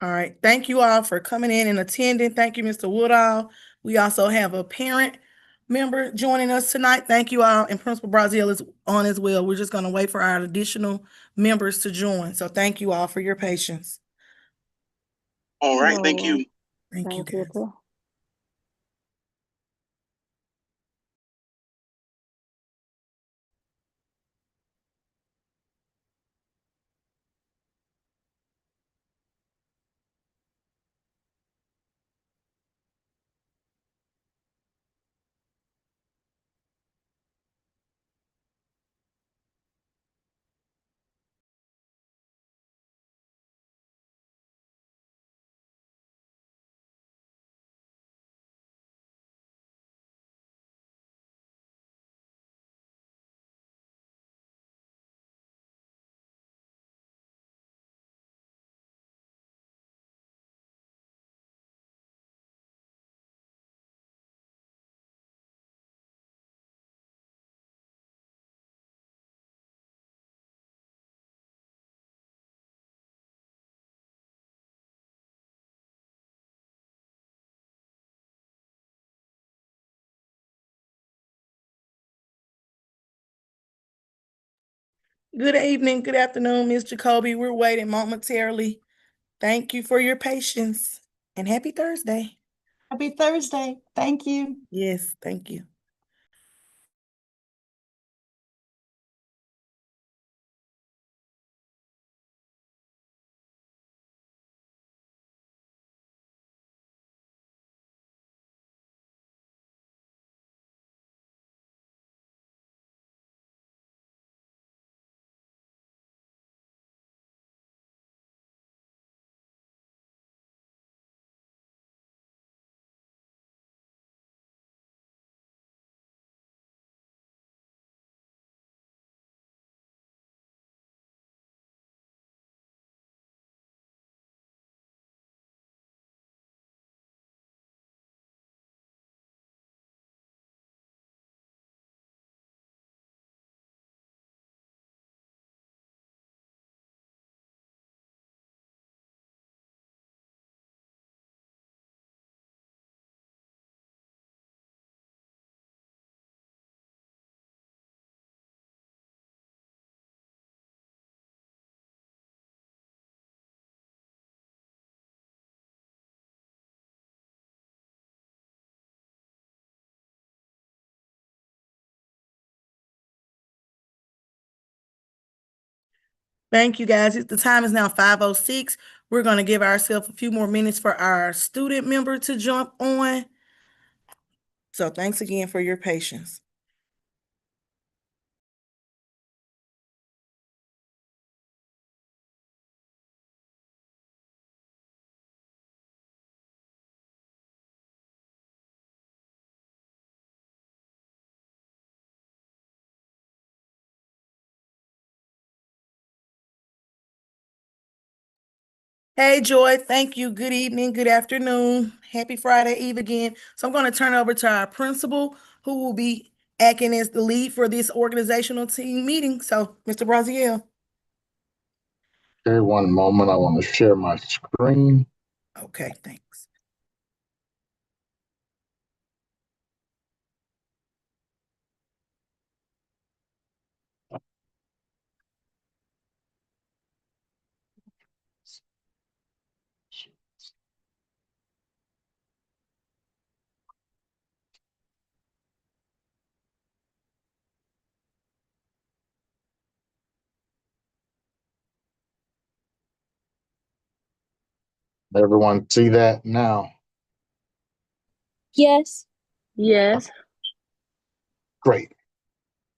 All right. Thank you all for coming in and attending. Thank you, Mr. Woodall. We also have a parent member joining us tonight. Thank you all. And Principal Braziel is on as well. We're just going to wait for our additional members to join. So thank you all for your patience. All right. Thank you. Thank you, guys. too. Good evening, good afternoon, Ms. Jacoby. We're waiting momentarily. Thank you for your patience and happy Thursday. Happy Thursday. Thank you. Yes, thank you. Thank you, guys. The time is now 5:06. We're going to give ourselves a few more minutes for our student member to jump on. So thanks again for your patience. Hey, Joy. Thank you. Good evening. Good afternoon. Happy Friday Eve again. So I'm going to turn it over to our principal, who will be acting as the lead for this organizational team meeting. So, Mr. Braziel. Okay, one moment. I want to share my screen. Okay, thanks. Everyone see that now? Yes. Yes. Great.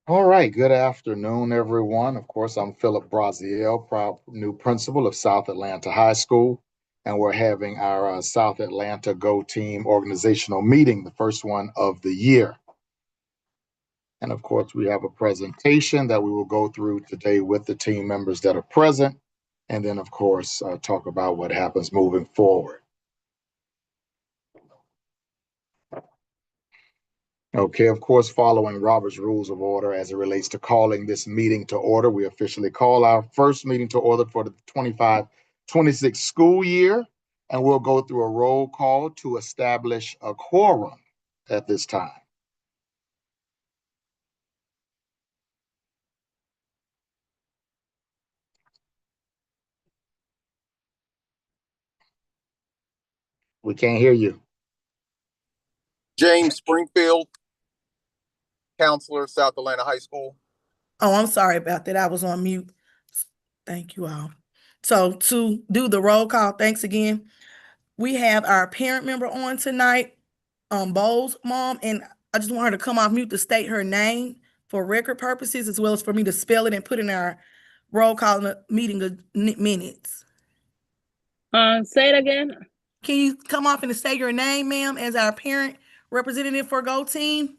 All right. Good afternoon, everyone. Of course, I'm Phillip Braziel, proud new principal of South Atlanta High School, and we're having our South Atlanta Go Team organizational meeting, the first one of the year. And of course, we have a presentation that we will go through today with the team members that are present, and then, of course, talk about what happens moving forward. Okay, of course, following Robert's Rules of Order as it relates to calling this meeting to order, we officially call our first meeting to order for the 26 school year, and we'll go through a roll call to establish a quorum at this time. We can't hear you. James Springfield, counselor, South Atlanta High School. Oh, I'm sorry about that. I was on mute. Thank you all. So to do the roll call, thanks again. We have our parent member on tonight, Bowles' mom, and I just want her to come off mute to state her name for record purposes, as well as for me to spell it and put in our roll call meeting minutes. Say it again. Can you come off and say your name, ma'am, as our parent representative for Go Team?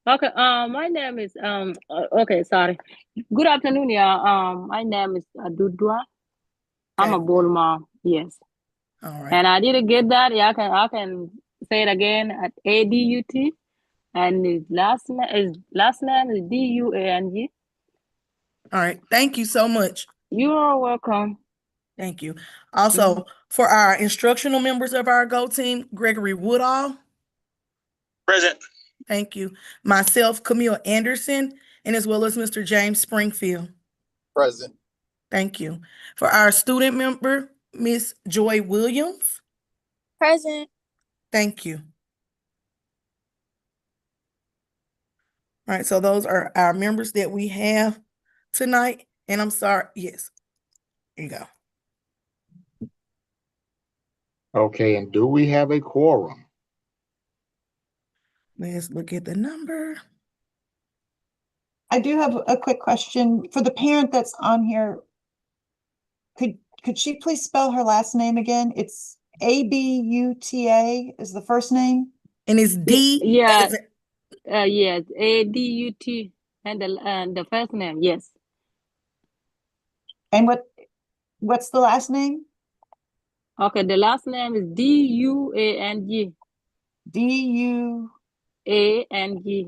Okay. My name is okay. Sorry. Good afternoon, yeah. My name is Dudua. I'm Okay. a bold mom. Yes. All right. And I didn't get that. Yeah, I can say it again at ADUT, and his last name is DUANG. All right. Thank you so much. You are welcome. Thank you. Also, for our instructional members of our Go Team, Gregory Woodall. Present. Thank you. Myself, Camille Anderson, and as well as Mr. James Springfield. Present. Thank you. For our student member, Miss Joy Williams. Present. Thank you. All right, so those are our members that we have tonight. And I'm sorry, yes, there you go. Okay, and do we have a quorum? Let's look at the number. I do have a quick question for the parent that's on here. Could she please spell her last name again? It's ABUTA is the first name. And it's D. Yeah. Yes. ADUT and the first name. Yes. And what's the last name? Okay. The last name is DUANG. DUANG.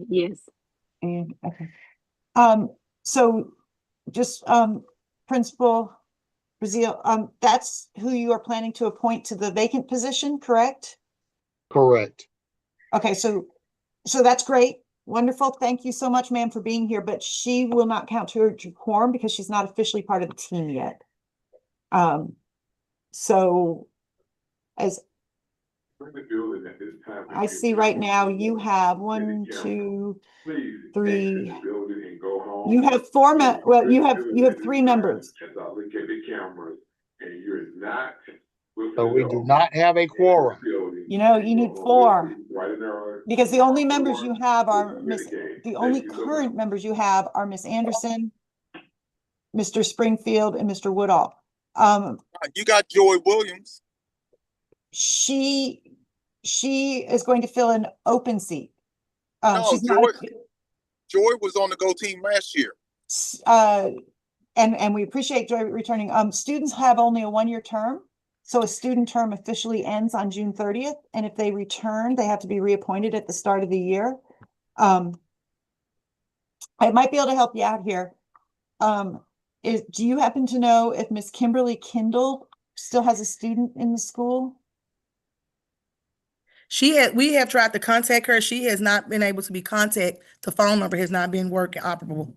Yes. Okay. So just Principal Braziel, that's who you are planning to appoint to the vacant position, correct? Correct. Okay, so that's great. Wonderful. Thank you so much, ma'am, for being here, but she will not count to her quorum because she's not officially part of the team yet. So as I see right now, you have 1, 2, 3. You have 4 well, you have 3 members. So we do not have a quorum. You know, you need 4 because the only members you have are the only current members you have are Miss Anderson, Mr. Springfield, and Mr. Woodall. You got Joy Williams. She is going to fill an open seat. No, she's not. Joy was on the Go Team last year. And we appreciate Joy returning. Students have only a 1-year term. So a student term officially ends on June 30th. And if they return, they have to be reappointed at the start of the year. I might be able to help you out here. Do you happen to know if Miss Kimberly Kindle still has a student in the school? We have tried to contact her. She has not been able to be contacted. The phone number has not been working operable.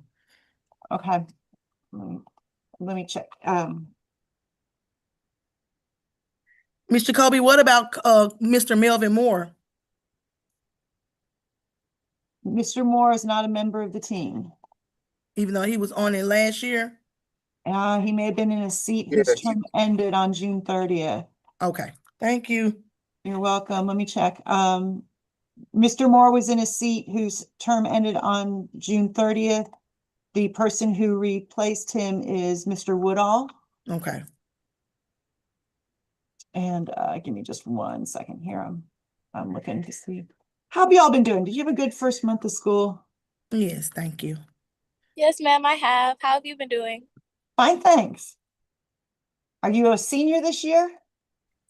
Okay. Let me check. Ms. Jacoby, what about Mr. Melvin Moore? Mr. Moore is not a member of the team. Even though he was on it last year? He may have been in a seat whose term ended on June 30th. Okay, thank you. You're welcome. Let me check. Mr. Moore was in a seat whose term ended on June 30th. The person who replaced him is Mr. Woodall. Okay. And give me just 1 second here. I'm looking to see. How have you all been doing? Did you have a good first month of school? Yes, thank you. Yes, ma'am, I have. How have you been doing? Fine, thanks. Are you a senior this year?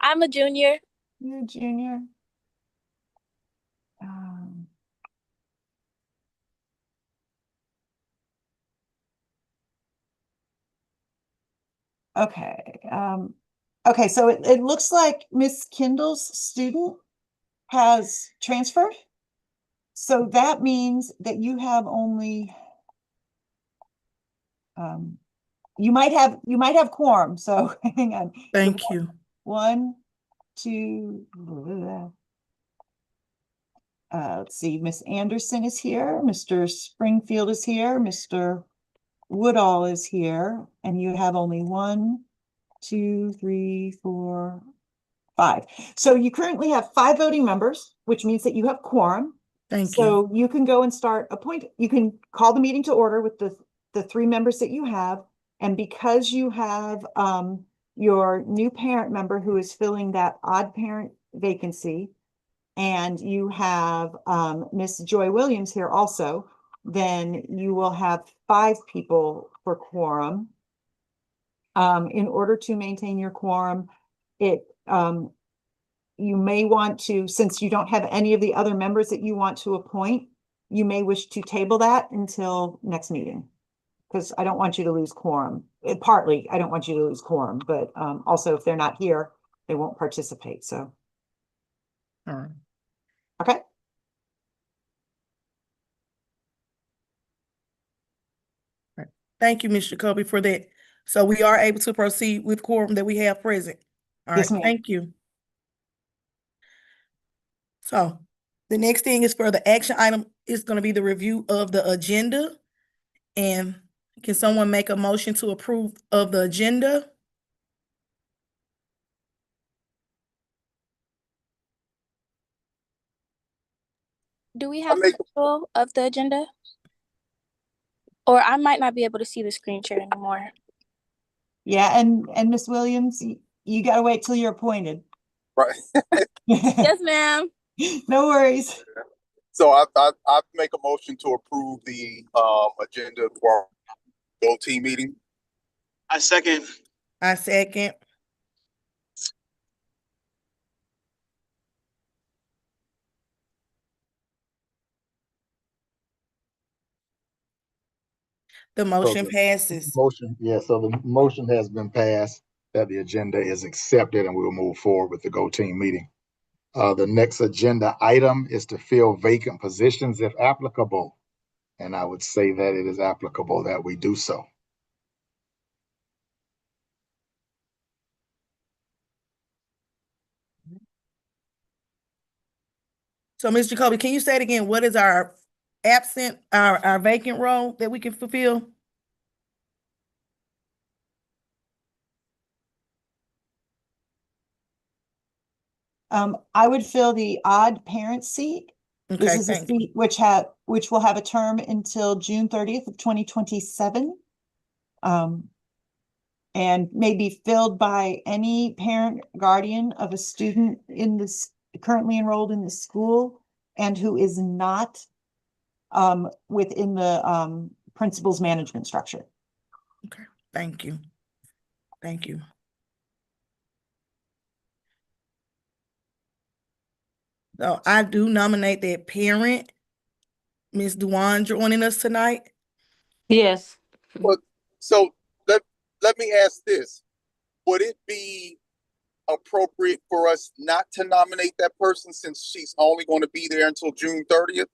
I'm a junior. You're a junior. Okay. Okay, so it looks like Miss Kindle's student has transferred. So that means that you have only, you might have quorum, so hang on. Thank you. 1, 2, let's see, Miss Anderson is here, Mr. Springfield is here, Mr. Woodall is here, and you have only 1, 2, 3, 4, 5. So you currently have 5 voting members, which means that you have quorum. Thank you. So you can go and you can call the meeting to order with the 3 members that you have. And because you have your new parent member who is filling that odd parent vacancy, and you have Miss Joy Williams here also, then you will have 5 people for quorum. In order to maintain your quorum, you may want to, since you don't have any of the other members that you want to appoint, you may wish to table that until next meeting. Because I don't want you to lose quorum. Partly, I don't want you to lose quorum, but also if they're not here, they won't participate, so, All right. okay? Thank you, Ms. Jacoby, for that. So we are able to proceed with quorum that we have present. All Yes, right, ma'am. thank you. So the next thing is for the action item is going to be the review of the agenda. And can someone make a motion to approve of the agenda? Do we I have make, control of the agenda? Or I might not be able to see the screen share anymore. Yeah, and Miss Williams, you gotta wait till you're appointed. right. Yes, ma'am. No worries. So I make a motion to approve the agenda for our Go Team meeting. I second. I second. The motion the passes. Motion, yeah, so the motion has been passed that the agenda is accepted and we'll move forward with the Go Team meeting. The next agenda item is to fill vacant positions if applicable. And I would say that it is applicable that we do so. So Ms. Jacoby, can you say it again? What is our our vacant role that we can fulfill? I would fill the odd parent seat. This Okay, is a thank you. seat which will have a term until June 30th of 2027. And may be filled by any parent guardian of a student in this currently enrolled in the school and who is not within the principal's management structure. Okay, thank you. Thank you. So I do nominate that parent, Ms. Duan, joining us tonight. Yes. But so let me ask this. Would it be appropriate for us not to nominate that person since she's only going to be there until June 30th?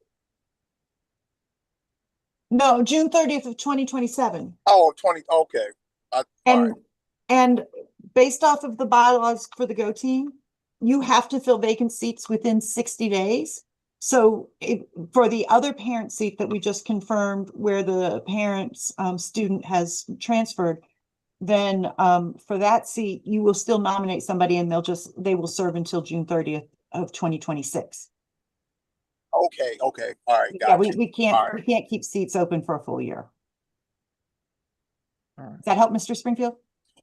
No, June 30th of 2027. Oh, 20, okay. All And right. and based off of the bylaws for the Go Team, you have to fill vacant seats within 60 days. So for the other parent seat that we just confirmed where the parent's student has transferred, then for that seat, you will still nominate somebody and they will serve until June 30th of 2026. Okay, okay. All right, Yeah, gotcha. we All right. can't keep seats open for a full year. All right. Does that help, Mr. Springfield?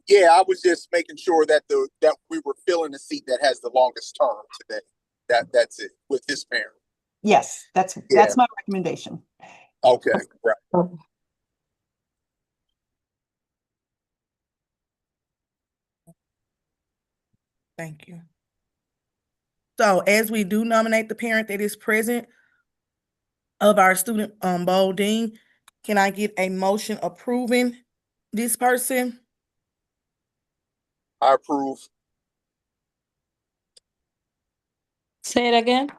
Yeah, I was just making sure that that we were filling the seat that has the longest term today. That's it with this parent. Yes, that's my recommendation. Okay, right. Thank you. So as we do nominate the parent that is present of our student Dean, can I get a motion approving this person? I approve. Say it again.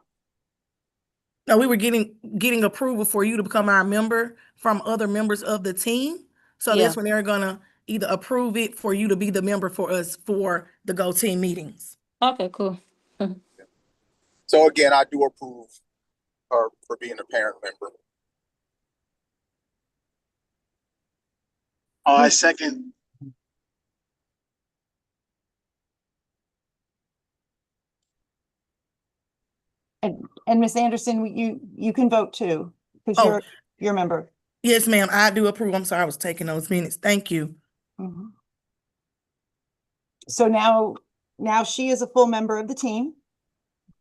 No, we were getting approval for you to become our member from other members of the team. So that's Yeah. when they're gonna either approve it for you to be the member for us for the Go Team meetings. Okay, cool. So again, I do approve her for being a parent member. Oh, I second. And Ms. Anderson, you can vote too, because Oh. you're a member. Yes, ma'am, I do approve. I'm sorry, I was taking those minutes. Thank you. Mhm. So now she is a full member of the team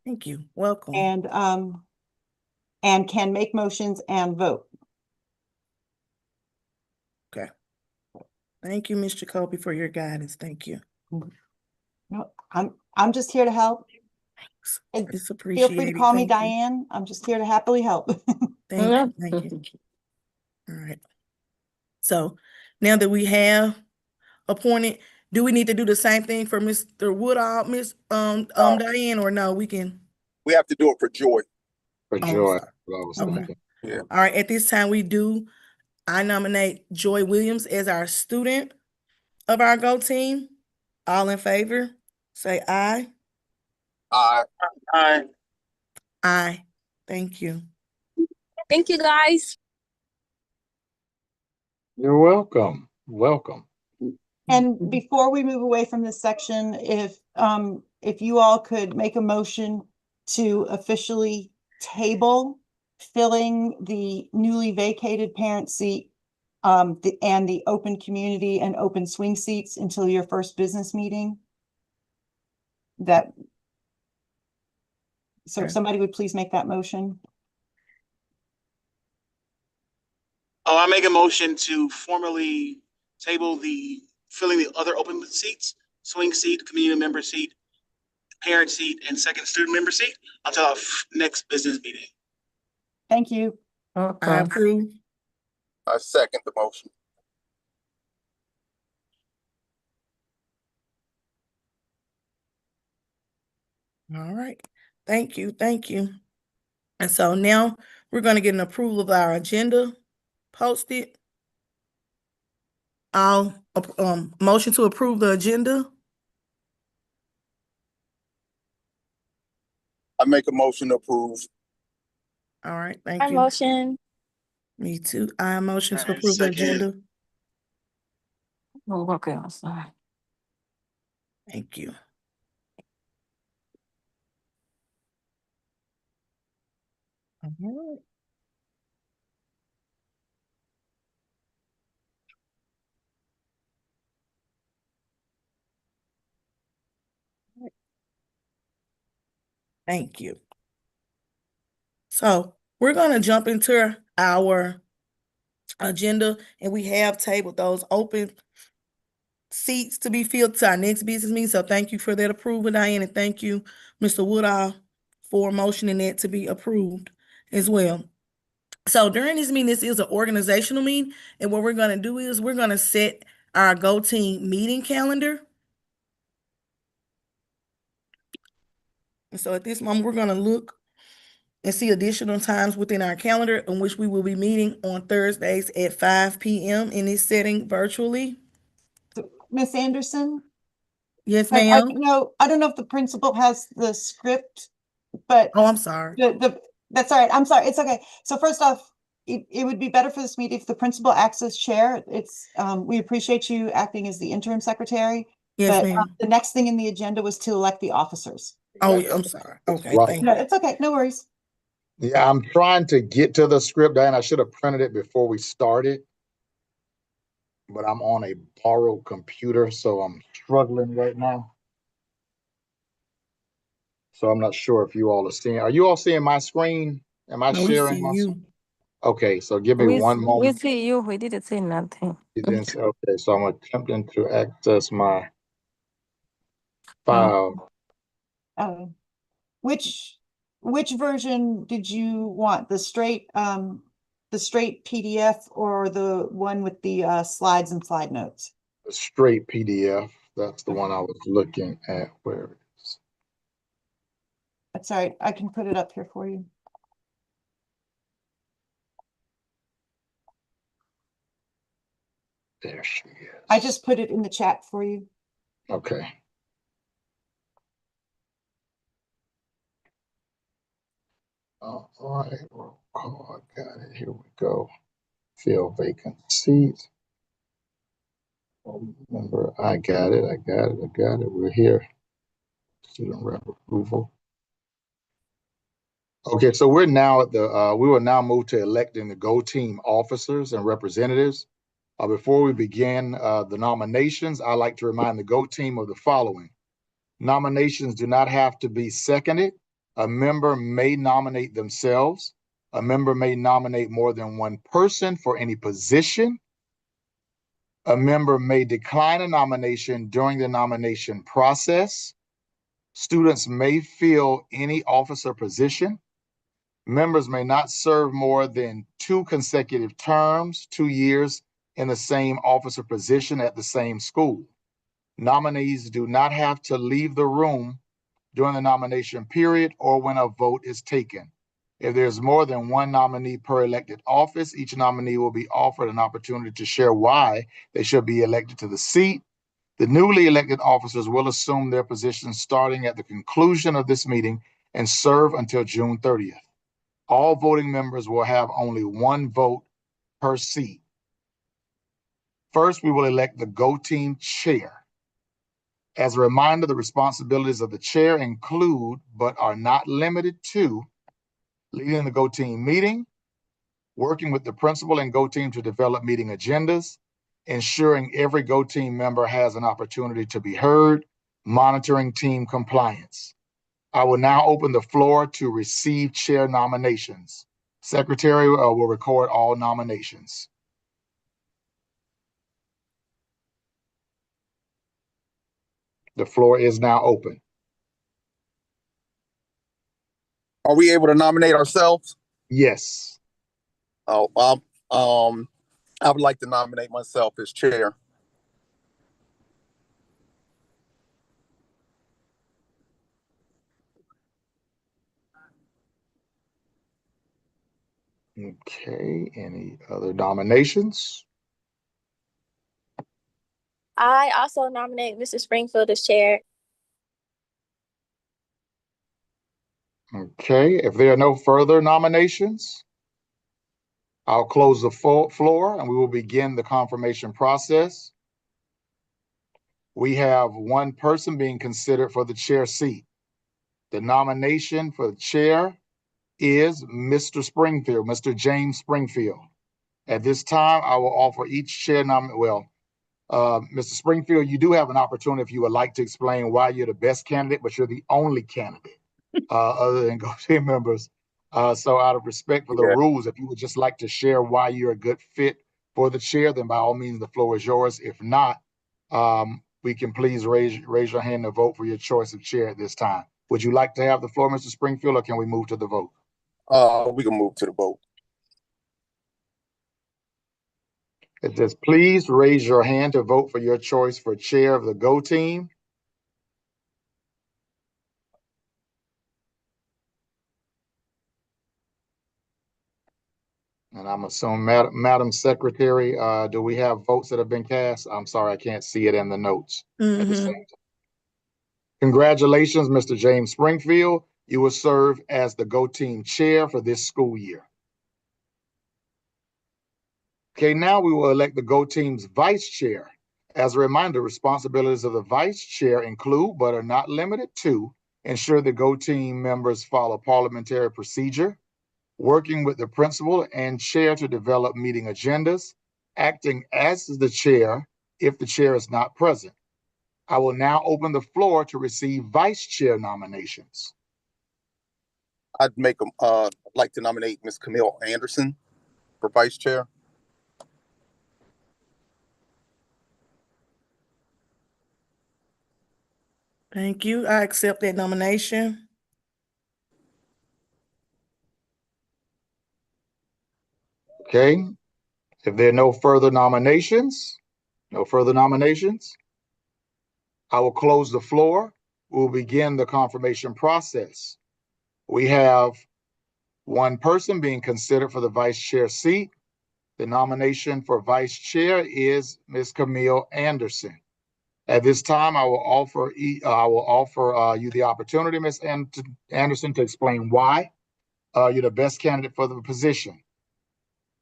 Thank you. Welcome. and can make motions and vote. Okay. Thank you, Ms. Jacoby, for your guidance. Thank you. No, I'm just here to help. And It's feel free appreciated. to call me Thank you. Diane. I'm just here to happily help. Thank you. Thank you. All right. So now that we have appointed, do we need to do the same thing for Mr. Woodall, Miss Diane, or no? We can. We have to do it for Joy. For Oh, Joy, sorry. what I was Okay. thinking. Yeah. All right. At this time, I nominate Joy Williams as our student of our Go Team. All in favor, say aye. I Aye. Aye. Thank you. Thank you, guys. You're welcome. Welcome. And before we move away from this section, if you all could make a motion to officially table filling the newly vacated parent seat, and the open community and open swing seats until your first business meeting. So if Okay. somebody would please make that motion. Oh, I make a motion to formally table filling the other open seats, swing seat, community member seat, parent seat, and second student member seat until our next business meeting. Thank you. I approve. I second the motion. All right. Thank you. Thank you. And so now we're going to get an approval of our agenda posted. I'll motion to approve the agenda. I make a motion to approve. All right. Thank My you. motion. Me too. I motion to All right, approve the second. agenda. Oh, okay, I'm sorry. Thank you. All right. Thank you. So we're going to jump into our agenda, and we have tabled those open seats to be filled to our next business meeting. So thank you for that approval, Diane, and thank you, Mr. Woodall, for motioning that to be approved as well. So during this meeting, this is an organizational meeting, and what we're going to do is we're going to set our Go Team meeting calendar. And so at this moment, we're going to look and see additional times within our calendar in which we will be meeting on Thursdays at 5 p.m. in this setting virtually. Miss Anderson? Yes, I ma'am. I don't know if the principal has the script, but Oh, I'm sorry. that's all right. I'm sorry. It's okay. So first off, it would be better for this meeting if the principal acts as chair. We appreciate you acting as the interim secretary. Yes, But ma'am. the next thing in the agenda was to elect the officers. Oh, yeah, I'm sorry. Okay, Right. thank No, you. it's okay. No worries. Yeah, I'm trying to get to the script, and I should have printed it before we started. But I'm on a borrowed computer, so I'm struggling right now. So I'm not sure if you all are seeing. Are you all seeing my screen? Am I No, we sharing see my? you. Okay, so give me one We moment. see you. We didn't say nothing. Okay, so I'm attempting to access my file. Uh, which version did you want? The straight PDF or the one with the slides and slide notes? A straight PDF. That's the one I was looking at. Where it is. That's all right. I can put it up here for you. There she is. I just put it in the chat for you. Okay. All right, roll call. Got it. Here we go. Fill vacant seat. Remember, I got it. We're here. Student rep approval. Okay, so we're now at the, we will now move to electing the Go Team officers and representatives. Before we begin the nominations, I'd like to remind the Go Team of the following. Nominations do not have to be seconded. A member may nominate themselves. A member may nominate more than one person for any position. A member may decline a nomination during the nomination process. Students may fill any officer position. Members may not serve more than 2 consecutive terms, 2 years in the same officer position at the same school. Nominees do not have to leave the room during the nomination period or when a vote is taken. If there's more than one nominee per elected office, each nominee will be offered an opportunity to share why they should be elected to the seat. The newly elected officers will assume their positions starting at the conclusion of this meeting and serve until June 30th. All voting members will have only 1 vote per seat. First, we will elect the Go Team chair. As a reminder, the responsibilities of the chair include, but are not limited to, leading the Go Team meeting, working with the principal and Go Team to develop meeting agendas, ensuring every Go Team member has an opportunity to be heard, monitoring team compliance. I will now open the floor to receive chair nominations. Secretary will record all nominations. The floor is now open. Are we able to nominate ourselves? Yes. Oh, I would like to nominate myself as chair. Okay, any other nominations? I also nominate Mr. Springfield as chair. Okay, if there are no further nominations, I'll close the floor and we will begin the confirmation process. We have 1 person being considered for the chair seat. The nomination for the chair is Mr. Springfield, Mr. James Springfield. At this time, I will offer each chair nominee. Well, Mr. Springfield, you do have an opportunity if you would like to explain why you're the best candidate, but you're the only candidate other than Go Team members. So out of respect for the rules, if you would just like to share why you're a good fit for the chair, then by all means, the floor is yours. If not, we can please raise your hand to vote for your choice of chair at this time. Would you like to have the floor, Mr. Springfield, or can we move to the vote? We can move to the vote. It says, please raise your hand to vote for your choice for chair of the Go Team. And I'm assuming, Madam Secretary, do we have votes that have been cast? I'm sorry, I can't see it in the notes at the same time. Congratulations, Mr. James Springfield. You will serve as the Go Team chair for this school year. Okay, now we will elect the Go Team's vice chair. As a reminder, responsibilities of the vice chair include, but are not limited to, ensure the Go Team members follow parliamentary procedure, working with the principal and chair to develop meeting agendas, acting as the chair if the chair is not present. I will now open the floor to receive vice chair nominations. I'd like to nominate Ms. Camille Anderson for vice chair. Thank you. I accept that nomination. Okay, if there are no further nominations, I will close the floor. We'll begin the confirmation process. We have one person being considered for the vice chair seat. The nomination for vice chair is Ms. Camille Anderson. At this time, I will offer you the opportunity, Ms. Anderson, to explain why you're the best candidate for the position.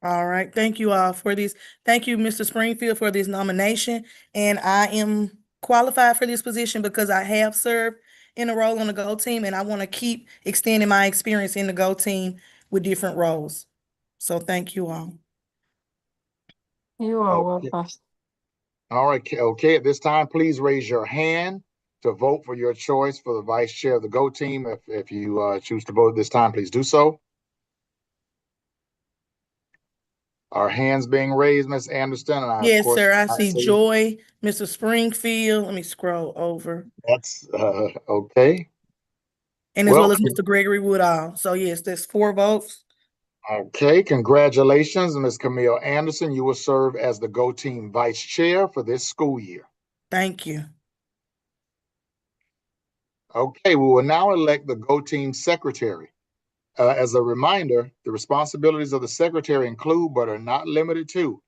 All right. Thank you all for this. Thank you, Mr. Springfield, for this nomination. And I am qualified for this position because I have served in a role on the Go team, and I want to keep extending my experience in the Go team with different roles. So thank you all. You are Okay. welcome. All right. Okay. At this time, please raise your hand to vote for your choice for the vice chair of the Go team. If you choose to vote at this time, please do so. Our hands being raised, Ms. Anderson, and Yes, sir. I see Joy, Mr. Springfield. Let me scroll over. That's okay. And as well as Mr. Gregory Woodall. So yes, there's 4 votes. Okay, congratulations, Ms. Camille Anderson. You will serve as the Go Team Vice Chair for this school year. Thank you. Okay, we will now elect the Go Team Secretary. As a reminder, the responsibilities of the Secretary include, but are not limited to,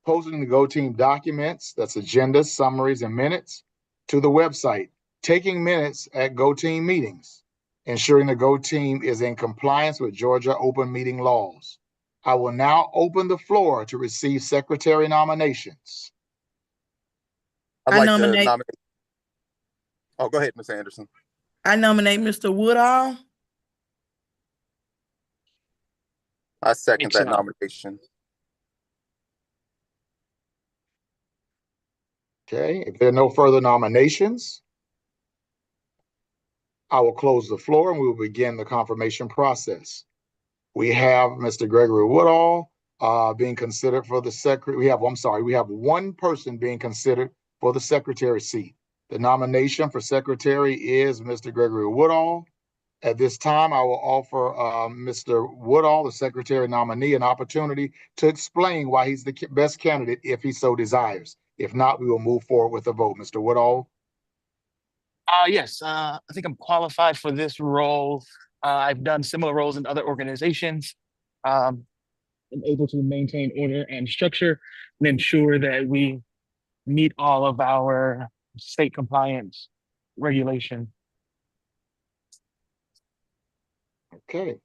posting the Go Team documents, that's agendas, summaries, and minutes, to the website, taking minutes at Go Team meetings, ensuring the Go Team is in compliance with Georgia open meeting laws. I will now open the floor to receive secretary nominations. I'd like to nominate. Oh, go ahead, Ms. Anderson. I nominate Mr. Woodall. I second that nomination. Okay, if there are no further nominations, I will close the floor and we will begin the confirmation process. We have Mr. Gregory Woodall being considered for the secretary. We have one person being considered for the secretary seat. The nomination for secretary is Mr. Gregory Woodall. At this time, I will offer Mr. Woodall, the secretary nominee, an opportunity to explain why he's the best candidate if he so desires. If not, we will move forward with a vote. Mr. Woodall. Yes, I think I'm qualified for this role. I've done similar roles in other organizations. I'm able to maintain order and structure and ensure that we meet all of our state compliance regulation. Okay,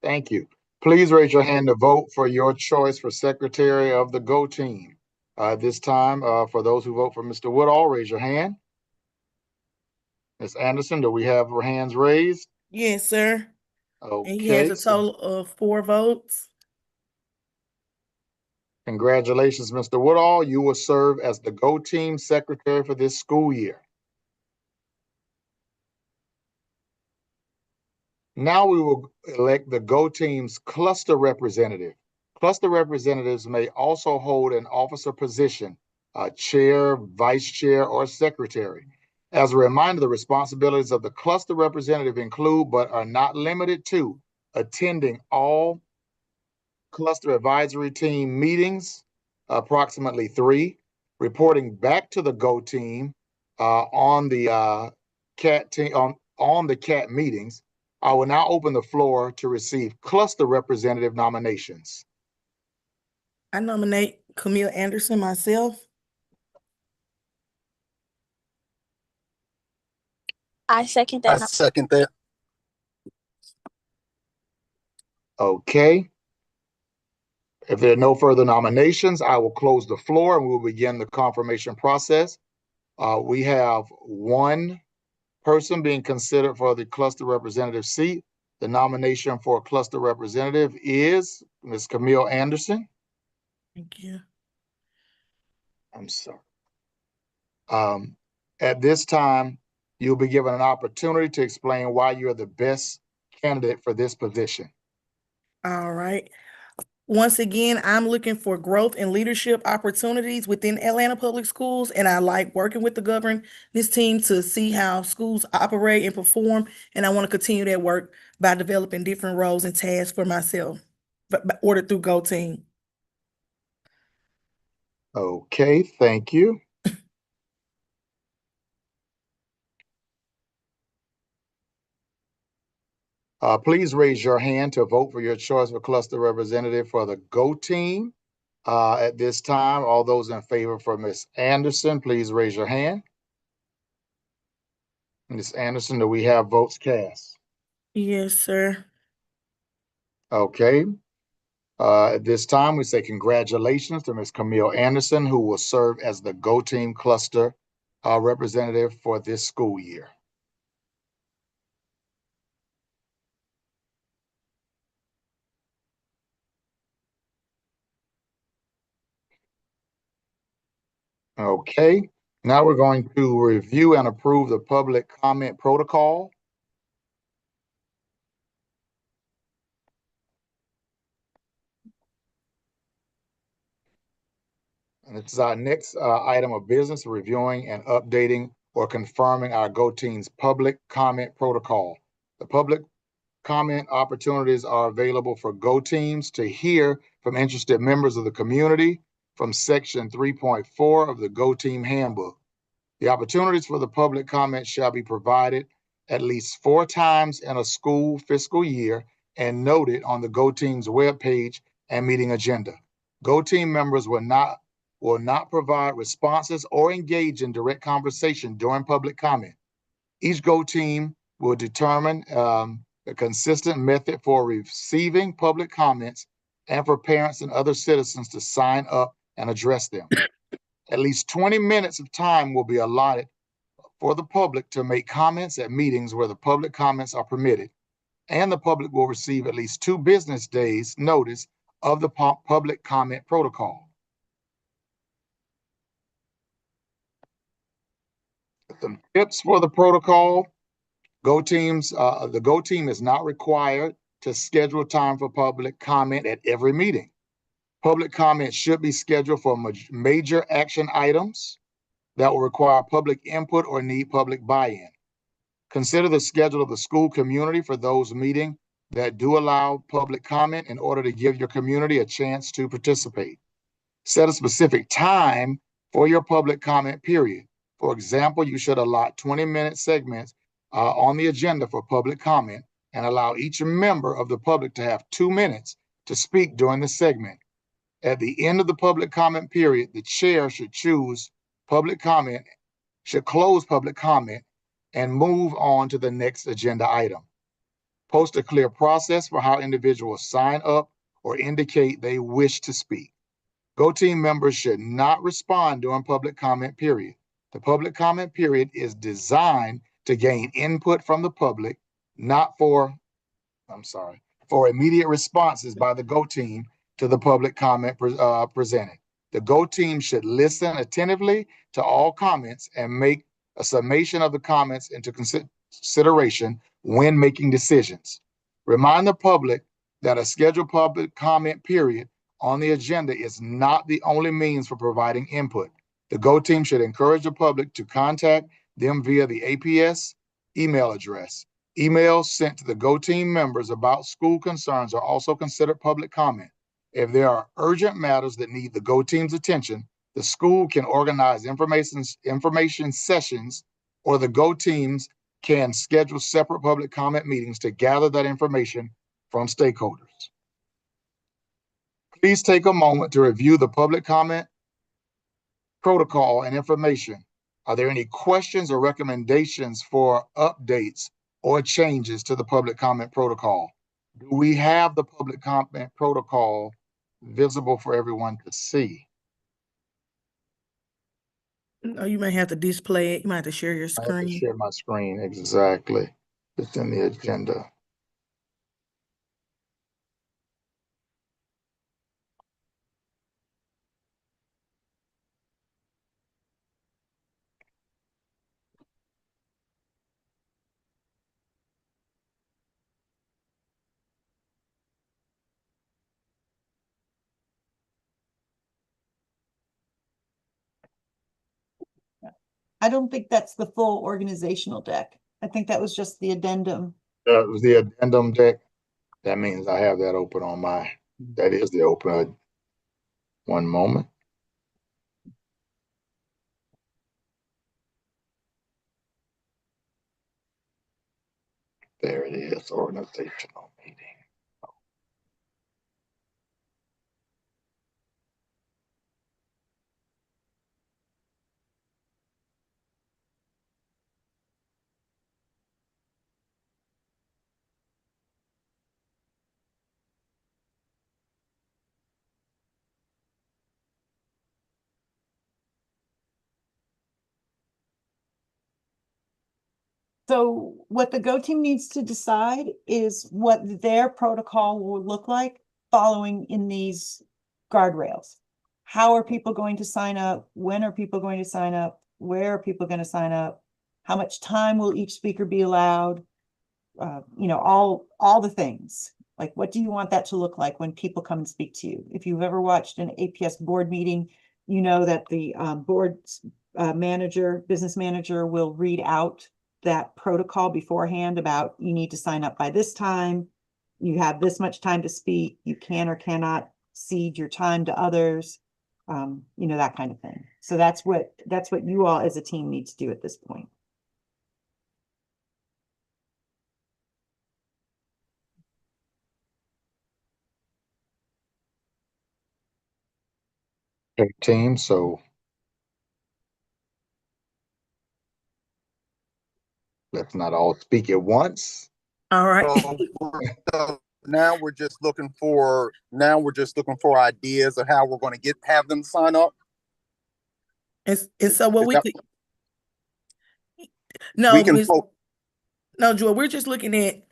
thank you. Please raise your hand to vote for your choice for secretary of the Go Team. This time, for those who vote for Mr. Woodall, raise your hand. Ms. Anderson, do we have our hands raised? Yes, sir. Okay. And he has a total of 4 votes. Congratulations, Mr. Woodall. You will serve as the Go Team secretary for this school year. Now we will elect the Go Team's cluster representative. Cluster representatives may also hold an officer position, chair, vice chair, or secretary. As a reminder, the responsibilities of the cluster representative include, but are not limited to, attending all cluster advisory team meetings, approximately 3, reporting back to the Go Team on the CAT team on the CAT meetings. I will now open the floor to receive cluster representative nominations. I nominate Camille Anderson myself. I second that. I second that. Okay. If there are no further nominations, I will close the floor and we will begin the confirmation process. We have one person being considered for the cluster representative seat. The nomination for cluster representative is Ms. Camille Anderson. Thank you. I'm sorry. At this time, you'll be given an opportunity to explain why you're the best candidate for this position. All right. Once again, I'm looking for growth and leadership opportunities within Atlanta Public Schools, and I like working with the governance team to see how schools operate and perform, and I want to continue that work by developing different roles and tasks for myself, ordered through Go Team. Okay, thank you. Please raise your hand to vote for your choice of cluster representative for the Go team. At this time, all those in favor for Ms. Anderson, please raise your hand. Ms. Anderson, do we have votes cast? Yes, sir. Okay. At this time, we say congratulations to Ms. Camille Anderson, who will serve as the Go Team Cluster representative for this school year. Okay, now we're going to review and approve the public comment protocol. And this is our next item of business, reviewing and updating or confirming our Go Team's public comment protocol. The public comment opportunities are available for Go Teams to hear from interested members of the community from Section 3.4 of the Go Team Handbook. The opportunities for the public comment shall be provided at least 4 times in a school fiscal year and noted on the Go Team's webpage and meeting agenda. Go Team members will not provide responses or engage in direct conversation during public comment. Each Go Team will determine a consistent method for receiving public comments and for parents and other citizens to sign up and address them. At least 20 minutes of time will be allotted for the public to make comments at meetings where the public comments are permitted, and the public will receive at least 2 business days notice of the public comment protocol. Some tips for the protocol. The Go Team is not required to schedule time for public comment at every meeting. Public comment should be scheduled for major action items that will require public input or need public buy-in. Consider the schedule of the school community for those meetings that do allow public comment in order to give your community a chance to participate. Set a specific time for your public comment period. For example, you should allot 20-minute segments on the agenda for public comment and allow each member of the public to have 2 minutes to speak during the segment. At the end of the public comment period, the chair should close public comment and move on to the next agenda item. Post a clear process for how individuals sign up or indicate they wish to speak. Go Team members should not respond during public comment period. The public comment period is designed to gain input from the public, not for immediate responses by the Go Team to the public comment presented. The Go Team should listen attentively to all comments and make a summation of the comments into consideration when making decisions. Remind the public that a scheduled public comment period on the agenda is not the only means for providing input. The Go Team should encourage the public to contact them via the APS email address. Emails sent to the Go Team members about school concerns are also considered public comment. If there are urgent matters that need the Go Team's attention, the school can organize information sessions, or the Go Teams can schedule separate public comment meetings to gather that information from stakeholders. Please take a moment to review the public comment protocol and information. Are there any questions or recommendations for updates or changes to the public comment protocol? Do we have the public comment protocol visible for everyone to see? No, you may have to display it. You might have to share your I have to screen. share my screen, exactly. It's in the agenda. I don't think that's the full organizational deck. I think that was just the addendum. It was the addendum deck. That means I have that open on that is the open. One moment. There it is, organizational meeting. So what the Go team needs to decide is what their protocol will look like following in these guardrails. How are people going to sign up? When are people going to sign up? Where are people going to sign up? How much time will each speaker be allowed? You know, all the things. Like, what do you want that to look like when people come and speak to you? If you've ever watched an APS board meeting, you know that the board manager, business manager will read out that protocol beforehand about you need to sign up by this time. You have this much time to speak. You can or cannot cede your time to others. You know, that kind of thing. So that's what you all as a team need to do at this point. Okay, team, so let's not all speak at once. All right. So now we're just looking for ideas of how we're going to have them sign up. And so what Is we that- could, no, we can Ms. No, Joy, we're just looking at,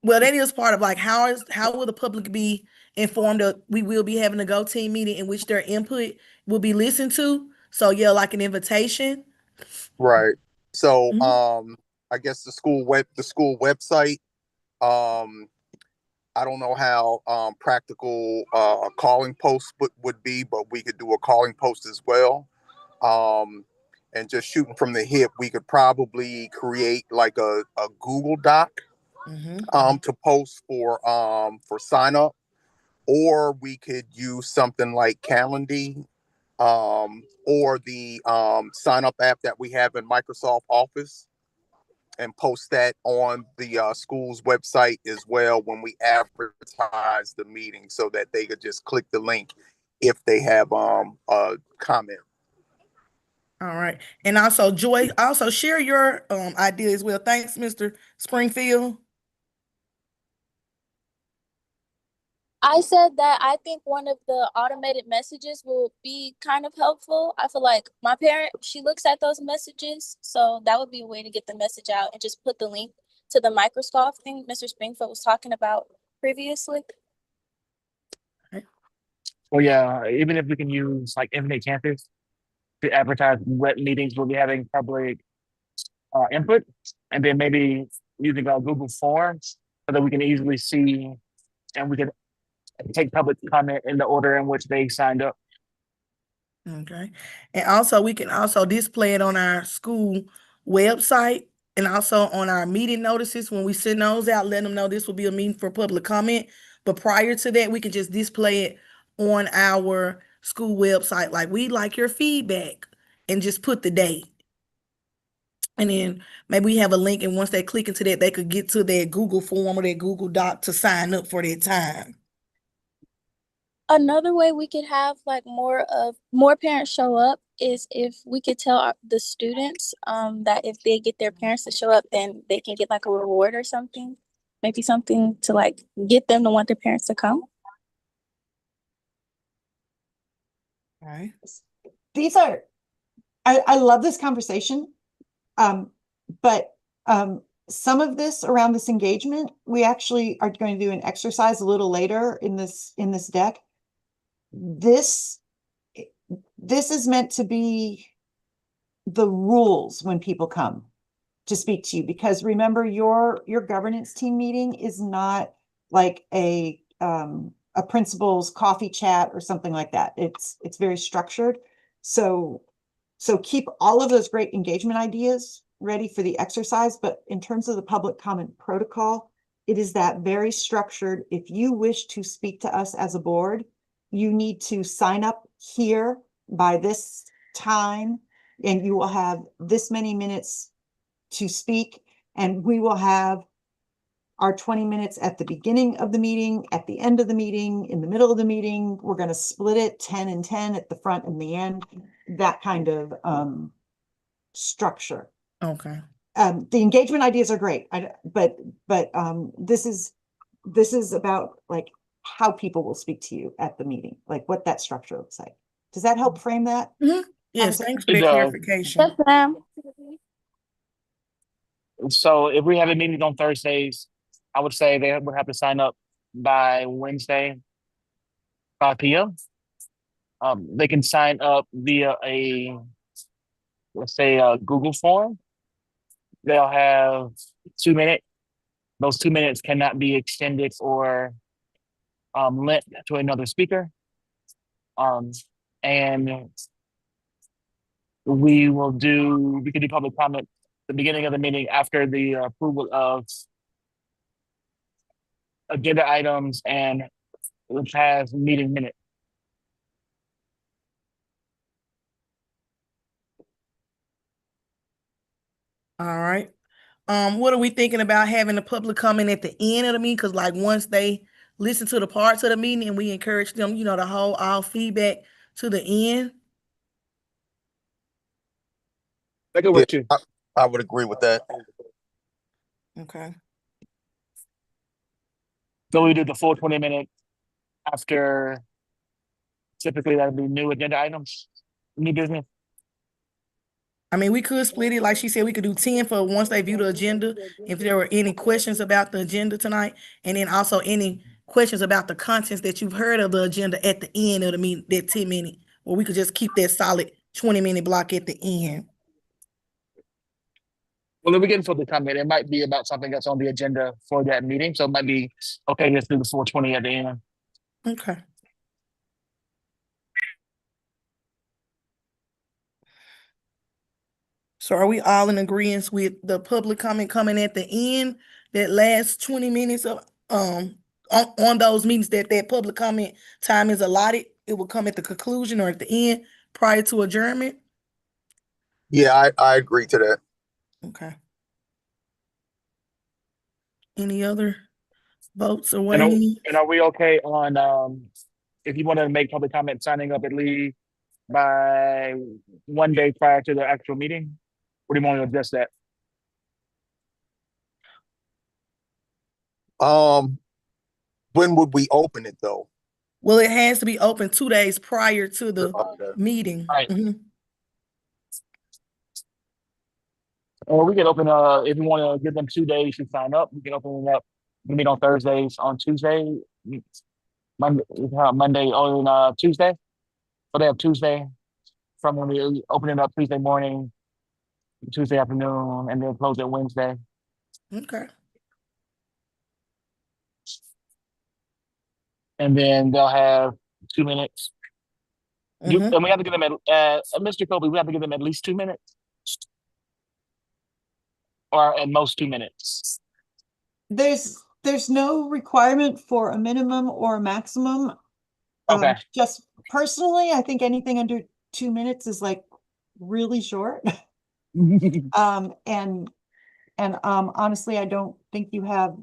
well, that is part of like how will the public be informed that we will be having a Go team meeting in which their input will be listened to. So yeah, like an invitation. right. So Mhm. I guess the school website. I don't know how practical a calling post would be, but we could do a calling post as well. And just shooting from the hip, we could probably create like a Google Doc to post for sign up, or we could use something like Calendly, or the sign up app that we have in Microsoft Office, and post that on the school's website as well when we advertise the meeting, so that they could just click the link if they have a comment. All right. And also Joy, also share your idea as well. Thanks, Mr. Springfield. I said that I think one of the automated messages will be kind of helpful. I feel like my parent, she looks at those messages, so that would be a way to get the message out and just put the link to the Microsoft thing Mr. Springfield was talking about previously. Well, yeah, even if we can use like Infinite Campus to advertise what meetings we'll be having public input, and then maybe using Google Forms so that we can easily see and we can take public comment in the order in which they signed up. Okay. And also we can also display it on our school website and also on our meeting notices when we send those out, let them know this will be a meeting for public comment. But prior to that, we can just display it on our school website. Like, we like your feedback, and just put the date. And then maybe we have a link, and once they click into that, they could get to their Google form or their Google Doc to sign up for their time. Another way we could have like more parents show up is if we could tell the students that if they get their parents to show up, then they can get like a reward or something. Maybe something to like get them to want their parents to come. Okay. These are, I love this conversation. But some of this around this engagement, we actually are going to do an exercise a little later in this deck. This is meant to be the rules when people come to speak to you, because remember, your governance team meeting is not like a principal's coffee chat or something like that. It's very structured. So keep all of those great engagement ideas ready for the exercise. But in terms of the public comment protocol, it is that very structured. If you wish to speak to us as a board, you need to sign up here by this time, and you will have this many minutes to speak, and we will have our 20 minutes at the beginning of the meeting, at the end of the meeting, in the middle of the meeting. We're going to split it 10 and 10 at the front and the end, that kind of structure. Okay. The engagement ideas are great, but this is about like how people will speak to you at the meeting, like what that structure looks like. Does that help frame that? Mhm. Yes, conversation? thanks for that It does. clarification. Yes, ma'am. So if we have a meeting on Thursdays, I would say they would have to sign up by Wednesday, 5 p.m. They can sign up via let's say a Google form. They'll have 2 minutes. Those 2 minutes cannot be extended or lent to another speaker. And we can do public comment at the beginning of the meeting after the approval of agenda items and the past meeting minute. All right. What are we thinking about having the public comment at the end of the meeting? Because like once they listen to the parts of the meeting and we encourage them, to hold all feedback to the end. That could work too. I would agree with that. Okay. So we do the full 20 minutes after, typically that'd be new agenda items, new business. I mean, we could split it. Like she said, we could do 10 for once they view the agenda. If there were any questions about the agenda tonight, and then also any questions about the contents that you've heard of the agenda at the end of the meeting, that 10-minute, or we could just keep that solid 20-minute block at the end. Well, if we get into the comment, it might be about something that's on the agenda for that meeting. So it might be, okay, let's do the 420 at the end. Okay. So are we all in agreement with the public comment coming at the end, that last 20 minutes of on those meetings that public comment time is allotted? It will come at the conclusion or at the end prior to adjournment? Yeah, I agree to that. Okay. Any other votes or And weighing? are we okay on if you want to make public comment, signing up at least by 1 day prior to the actual meeting? Or do you want to adjust that? When would we open it though? Well, it has to be open 2 days prior to the meeting. Right. Mhm. Or we can open if you want to give them 2 days to sign up, we can open it up. We meet on Thursdays, on Tuesday, Monday on Tuesday. So they have Tuesday from when we open it up Tuesday morning, Tuesday afternoon, and then close it Wednesday. Okay. And then they'll have 2 minutes. Mhm. And we have to give them Mr. Kobe, we have to give them at least 2 minutes. Or at most 2 minutes. There's no requirement for a minimum or a maximum. Okay. Just personally, I think anything under 2 minutes is like really short. And honestly, I don't think you have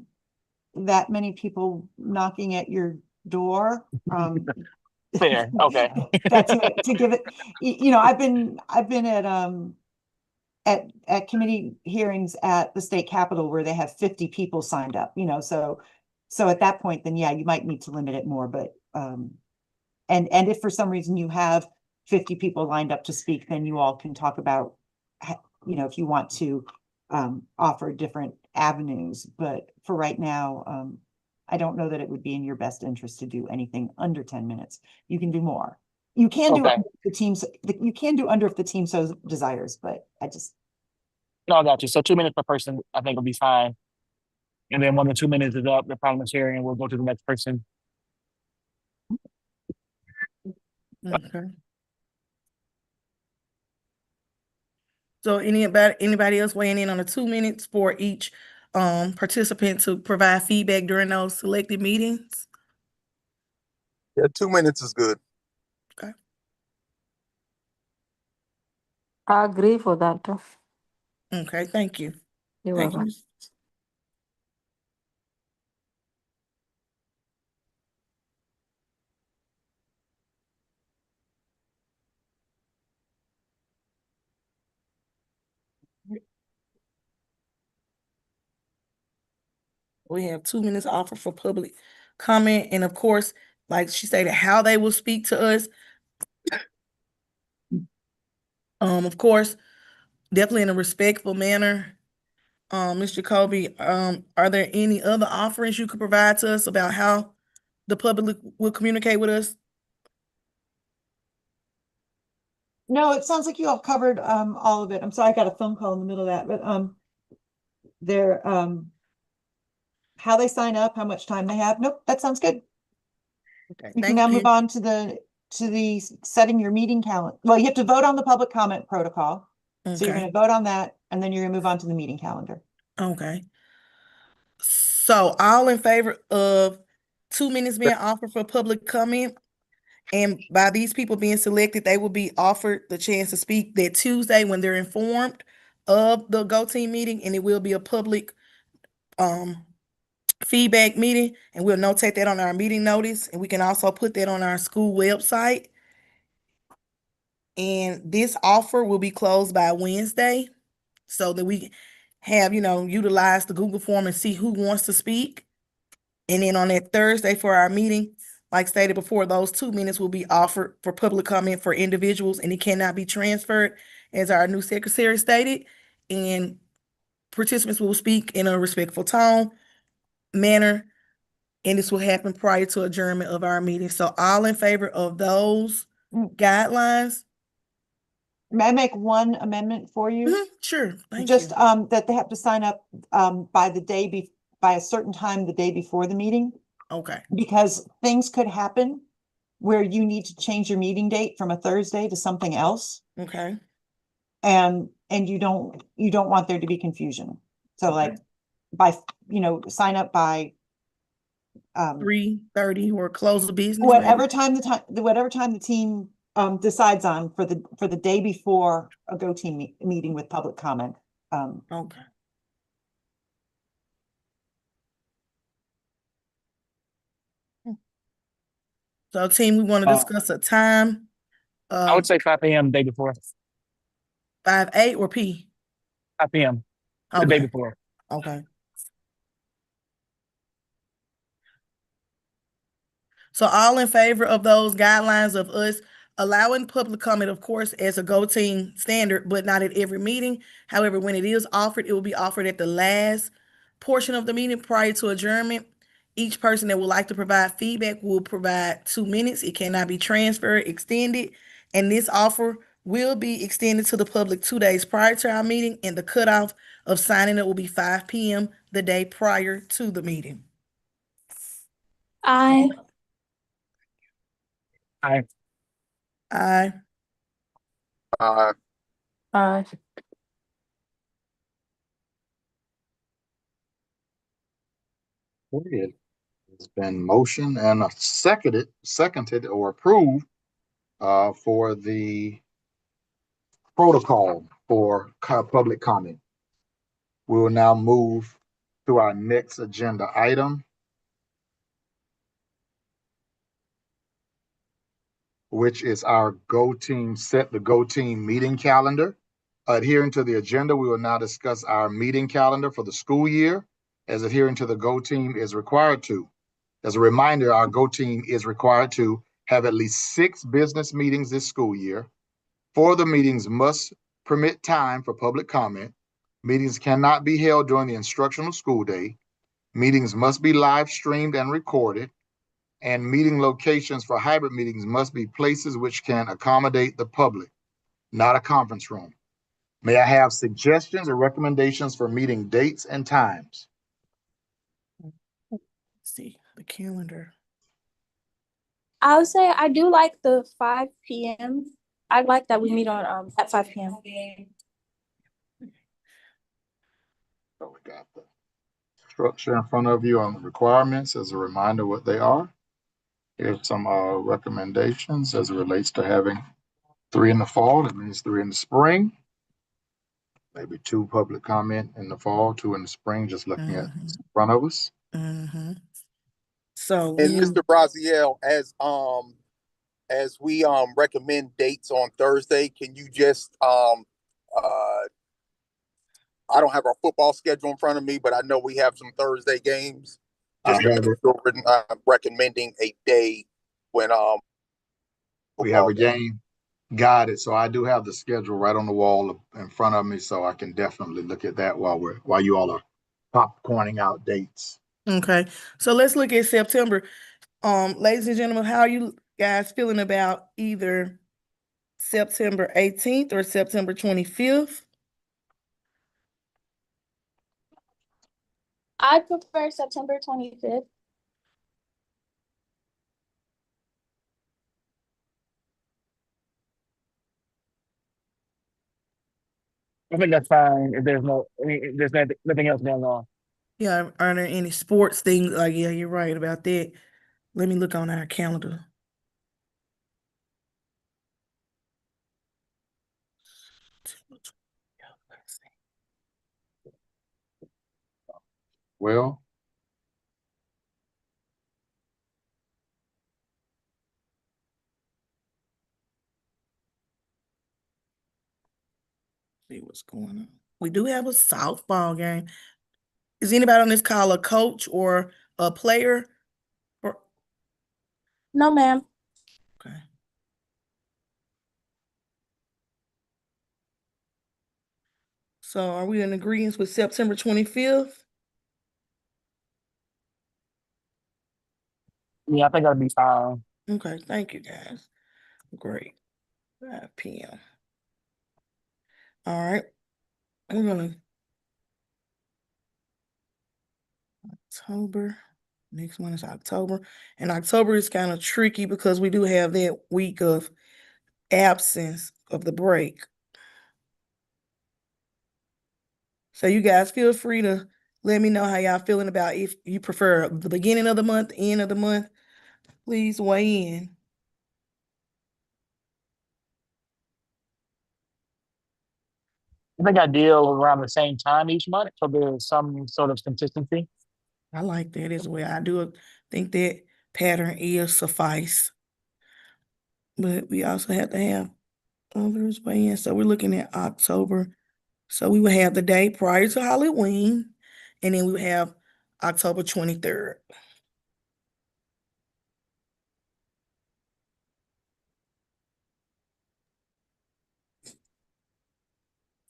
that many people knocking at your door. Fair. Okay. That's to give it, I've been at committee hearings at the state capitol where they have 50 people signed up, so at that point, then yeah, you might need to limit it more, but and if for some reason you have 50 people lined up to speak, then you all can talk about, if you want to offer different avenues, but for right now, I don't know that it would be in your best interest to do anything under 10 minutes. You can do more. You can do Okay. you can do under if the team so desires, but No, I got you. So 2 minutes per person, I think will be fine. And then when the 2 minutes is up, the parliamentarian will go to the next person. Okay. So anybody else weighing in on the 2 minutes for each participant to provide feedback during those selected meetings? Yeah, 2 minutes is good. Okay. I agree for that. Too. Okay, thank you. You're Thank you, welcome. Ms. We have 2 minutes offered for public comment, and of course, like she stated, how they will speak to us. Of course, definitely in a respectful manner. Mr. Kobe, are there any other offerings you could provide to us about how the public will communicate with us? No, it sounds like you all covered all of it. I'm sorry, I got a phone call in the middle of that, but they're how they sign up, how much time they have. Nope, that sounds good. Okay, You can thank now you. move on to the setting your meeting calendar. Well, you have to vote on the public comment protocol. So you're Okay, gonna vote on that, and then you're gonna move on to the meeting calendar. okay. So all in favor of 2 minutes being offered for public comment? And by these people being selected, they will be offered the chance to speak that Tuesday when they're informed of the Go Team meeting, and it will be a public feedback meeting, and we'll notate that on our meeting notice, and we can also put that on our school website. And this offer will be closed by Wednesday so that we have, utilize the Google form and see who wants to speak. And then on that Thursday for our meeting, like stated before, those 2 minutes will be offered for public comment for individuals, and it cannot be transferred, as our new secretary stated. And participants will speak in a respectful tone, manner, and this will happen prior to adjournment of our meeting. So all in favor of those guidelines? May I make one amendment for you? Sure, thank Just you. that they have to sign up by a certain time the day before the meeting, Okay, because things could happen where you need to change your meeting date from a Thursday to something else, okay. and you don't want there to be confusion. So like sign up by 3:30 or close the business, maybe? whatever time the team decides on for the day before a Go Team meeting with public comment. Okay. So team, we want to discuss a time. I would say 5 p.m. the day before. 5/8 or P? 5 p.m. the day Okay, before. okay. So all in favor of those guidelines of us allowing public comment, of course, as a Go Team standard, but not at every meeting. However, when it is offered, it will be offered at the last portion of the meeting prior to adjournment. Each person that would like to provide feedback will provide 2 minutes. It cannot be transferred, extended, and this offer will be extended to the public 2 days prior to our meeting, and the cutoff of signing up will be 5 p.m. the day prior to the meeting. Aye. Aye. Aye. Uh, Aye. It has been motioned and seconded or approved for the protocol for public comment. We will now move to our next agenda item, which is our set the Go Team meeting calendar. Adhering to the agenda, we will now discuss our meeting calendar for the school year, as adhering to the Go Team is required to. As a reminder, our Go Team is required to have at least 6 business meetings this school year. 4 of the meetings must permit time for public comment. Meetings cannot be held during the instructional school day. Meetings must be live streamed and recorded. And meeting locations for hybrid meetings must be places which can accommodate the public, not a conference room. May I have suggestions or recommendations for meeting dates and times? Let's see the calendar. I would say I do like the 5 p.m. I like that we meet on at 5 p.m. So we got the structure in front of you on the requirements as a reminder what they are. Here's some recommendations as it relates to having 3 in the fall. That means 3 in the spring. Maybe 2 public comment in the fall, 2 in the spring, just looking at in front of us. So and Mr. Braziel, as we recommend dates on Thursday, can you just I don't have our football schedule in front of me, but I know we have some Thursday games. I Just to have make it. sure we're recommending a day when We have football a game. game. Got it. So I do have the schedule right on the wall in front of me, so I can definitely look at that while you all are popcorning out dates. Okay, so let's look at September. Ladies and gentlemen, how are you guys feeling about either September 18th or September 25th? I prefer September 25th. I think that's fine if there's nothing else going on. Yeah, are there any sports things? Like, yeah, you're right about that. Let me look on our calendar. Well, See what's going on. We do have a softball game. Is anybody on this call a coach or a player? No, ma'am. Okay. So are we in agreement with September 25th? Yeah, I think that'll be fine. Okay, thank you guys. Great. 5 p.m. All right. We're gonna October. Next one is October. And October is kind of tricky because we do have that week of absence of the break. So you guys feel free to let me know how y'all feeling about if you prefer the beginning of the month, end of the month. Please weigh in. I think I deal around the same time each month, so there's some sort of consistency. I like that as well. I do think that pattern is suffice. But we also have to have others weigh in. So we're looking at October. So we would have the day prior to Halloween, and then we would have October 23rd.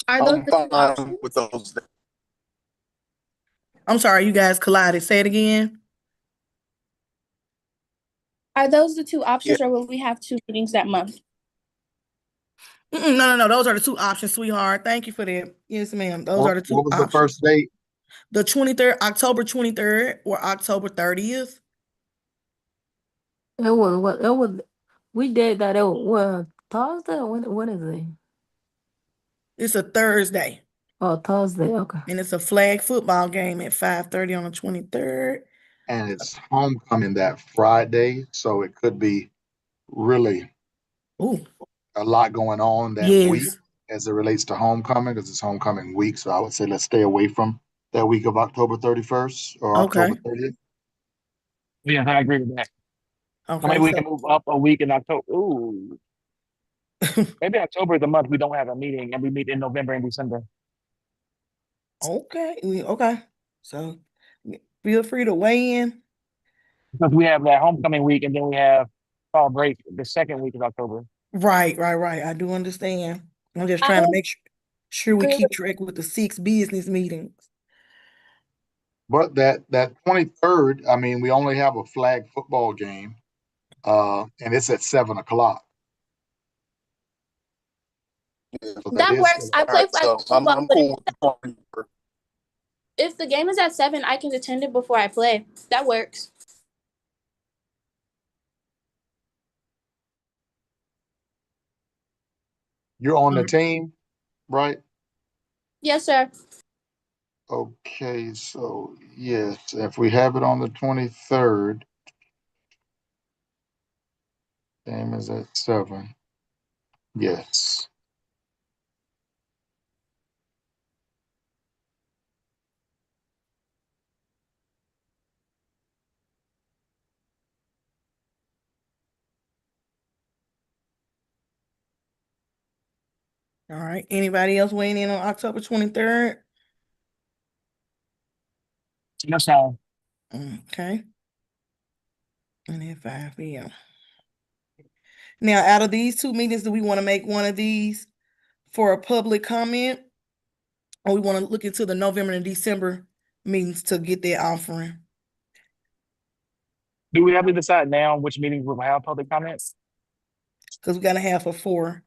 Are those I'm the two fine options? with those. I'm sorry, you guys collided. Say it again. Are those the two Yeah. options, or will we have two meetings that month? No. Those are the two options, sweetheart. Thank you for that. Yes, ma'am. Those are the two what was the options. first date? The 23rd, October 23rd or October 30th. It was what it was. We did that. It was well, Thursday. Or when is it? It's a Thursday. Oh, Thursday. Okay. And it's a flag football game at 5:30 on the 23rd. And it's homecoming that Friday, so it could be really Ooh, a lot going on that week yes. as it relates to homecoming because it's homecoming week. So I would say let's stay away from that week of October 31st or October Okay. 30th. Yeah, I agree with that. So Okay. maybe we So can move up a week in October. Ooh, maybe October is the month we don't have a meeting, and we meet in November and December. okay. So feel free to weigh in. Because we have that homecoming week, and then we have fall break the second week of October. Right. I do understand. I'm just I trying to would make sure we agree keep with track with the 6 business meetings. But that 23rd, I mean, we only have a flag football game, and it's at 7 o'clock. So that that is works. I All play right, flag so football, I'm but cool with the 23rd. if the game is at 7, I can attend it before I play. That works. You're on the team, right? Yes, sir. Okay, so yes, if we have it on the 23rd, game is at 7. Yes. All right. Anybody else weighing in on October 23rd? That's fine. Okay. And then 5 p.m. Now, out of these 2 meetings, do we want to make one of these for a public comment? Or we want to look into the November and December meetings to get that offering? Do we have to decide now which meetings will have public comments? Because we got to have for 4.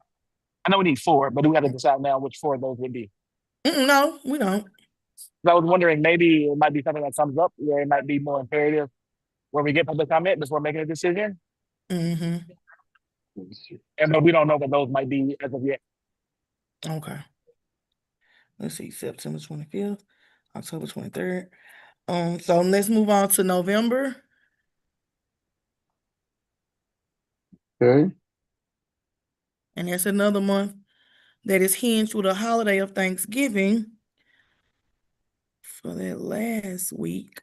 I know we need 4, but do we have to decide now which 4 of those would be? No, we don't. I was wondering, maybe it might be something that comes up where it might be more imperative where we get public comment before making a decision. Mm-hmm. And but we don't know what those might be as of yet. Okay. Let's see, September 25th, October 23rd. So let's move on to November. Okay. And that's another month that is hinged with a holiday of Thanksgiving for that last week.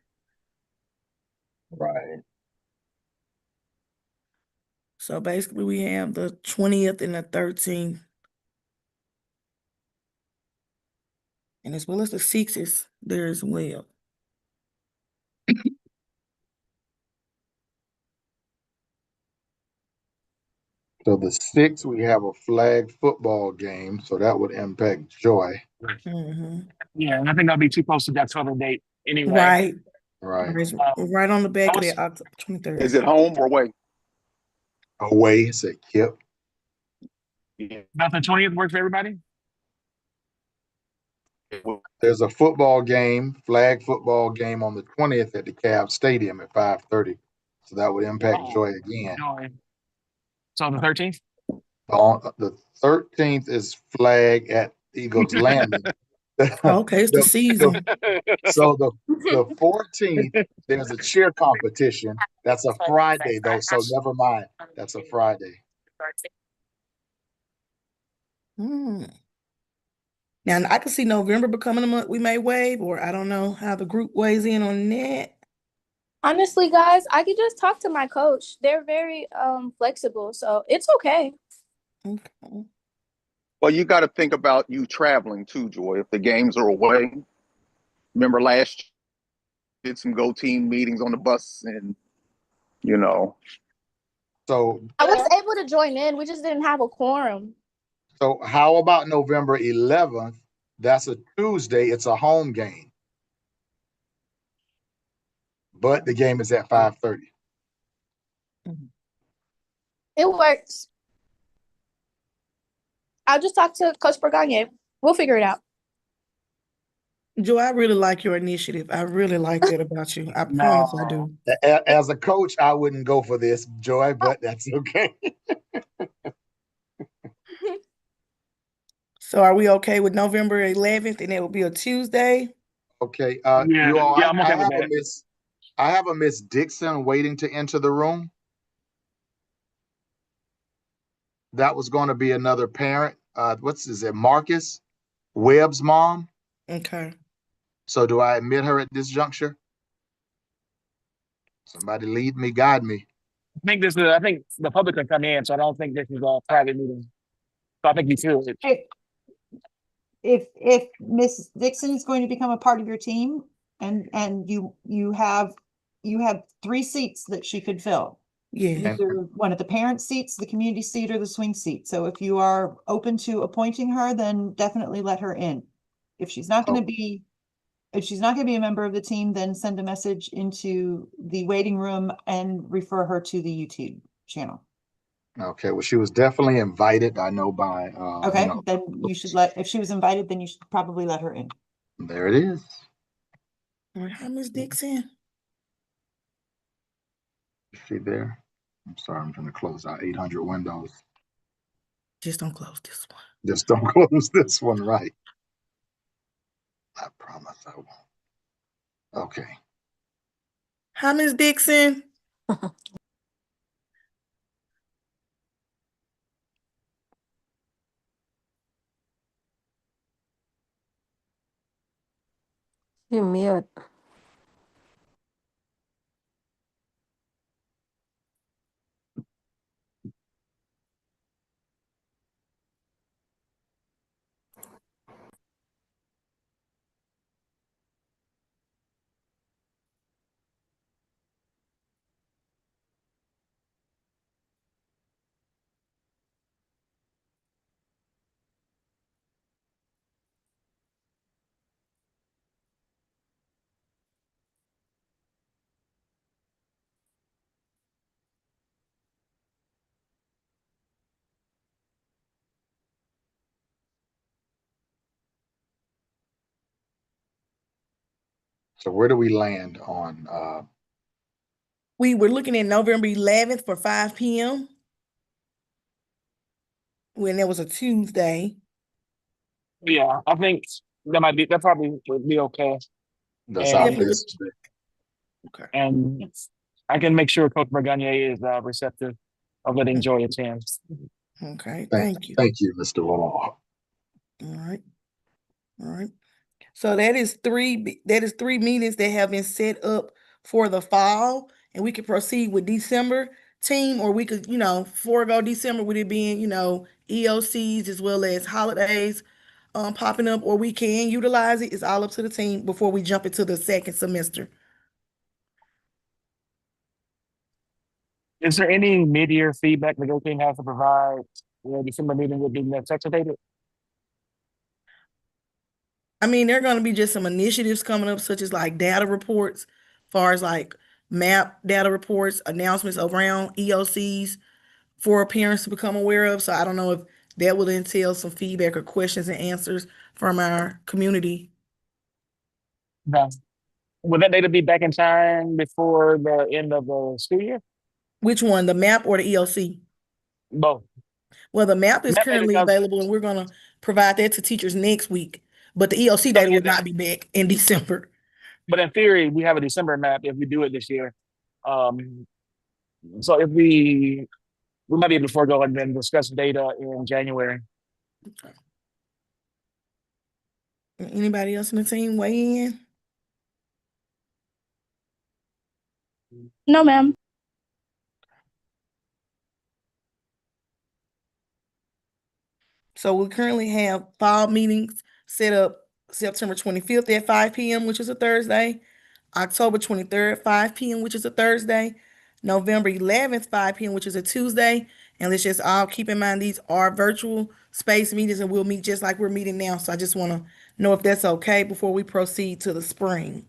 Right. So basically we have the 20th and the 13th. And as well as the 6th is there as well. So the 6th, we have a flag football game, so that would impact Joy. Mm-hmm. Yeah, and I think that'll be too close to that October date anyway. Right. Right. It's right on the back of was- that October 23rd. Is it home or away? Away, said Kip. About the 20th work for everybody? There's a football game, flag football game on the 20th at the Cavs Stadium at 5:30. So that would impact Oh, Joy again. Joy. So the 13th? On the 13th is flag at Eagles Landing. Okay, it's the season. So the 14th, there's a cheer competition. That's a Friday though, so never mind. That's a Friday. Hmm. Now I can see November becoming a month we may waive, or I don't know how the group weighs in on that. Honestly, guys, I could just talk to my coach. They're very flexible, so it's okay. Okay. Well, you got to think about you traveling too, Joy. If the games are away, remember last year, did some go team meetings on the bus, and you know. So I was able to join in. We just didn't have a quorum. so how about November 11th? That's a Tuesday. It's a home game. But the game is at 5:30. It works. I'll just talk to Coach Burgagne. We'll figure it out. Joe, I really like your initiative. I really like that about you. I promise I do. As a coach, I wouldn't go for this, Joy, but that's okay. So are we okay with November 11th, and it will be a Tuesday? Okay. Yeah, You all, I'm okay with that. I have a Miss Dixon waiting to enter the room. That was going to be another parent. Is it Marcus Webb's mom? Okay. So do I admit her at this juncture? Somebody lead me, guide me. I think the public can come in, so I don't think this is a private meeting. So I think you should. If Miss Dixon is going to become a part of your team and you have 3 seats that she could fill. Yeah. Either one of the parent seats, the community seat, or the swing seat. So if you are open to appointing her, then definitely let her in. If she's not going to be a member of the team, then send a message into the waiting room and refer her to the YouTube channel. Okay, well, she was definitely invited. I know by Okay, then you should if she was invited, then you should probably let her in. There it is. Hi, Miss Dixon. Is she there? I'm sorry, I'm trying to close out 800 windows. Just don't close this one. Just don't close this one, right? I promise I won't. Okay. Hi, Miss Dixon. You mute. So where do we land on, We were looking at November 11th for 5 p.m. when there was a Tuesday. Yeah, I think that probably would be okay. that's our And Definitely. best? Okay. and I can make sure Coach Bergagnier is receptive of letting Joy attend. Okay. Thank, Thank you. thank you, Mr. Wall. All right. All right. So that is three meetings that have been set up for the fall, and we could proceed with December team, or we could, forego December with it being, EOCs as well as holidays popping up, or we can utilize it. It's all up to the team before we jump into the second semester. Is there any mid-year feedback the Go team has to provide? December meeting would be necessitated. I mean, there are going to be just some initiatives coming up, such as like data reports, far as like map data reports, announcements around EOCs for parents to become aware of. So I don't know if that will entail some feedback or questions and answers from our community. No. Will that data be back in time before the end of the school year? Which one, the map or the EOC? Both. Well, the map is Map data currently comes. available, and we're going to provide that to teachers next week. But the EOC So data yeah, will not be back in December. but in theory, we have a December map if we do it this year. So if we might be able to forego and then discuss data in January. Anybody else in the team weigh in? No, ma'am. So we currently have fall meetings set up September 25th at 5 p.m., which is a Thursday, October 23rd, 5 p.m., which is a Thursday, November 11th, 5 p.m., which is a Tuesday. And let's just all keep in mind these are virtual space meetings, and we'll meet just like we're meeting now. So I just want to know if that's okay before we proceed to the spring.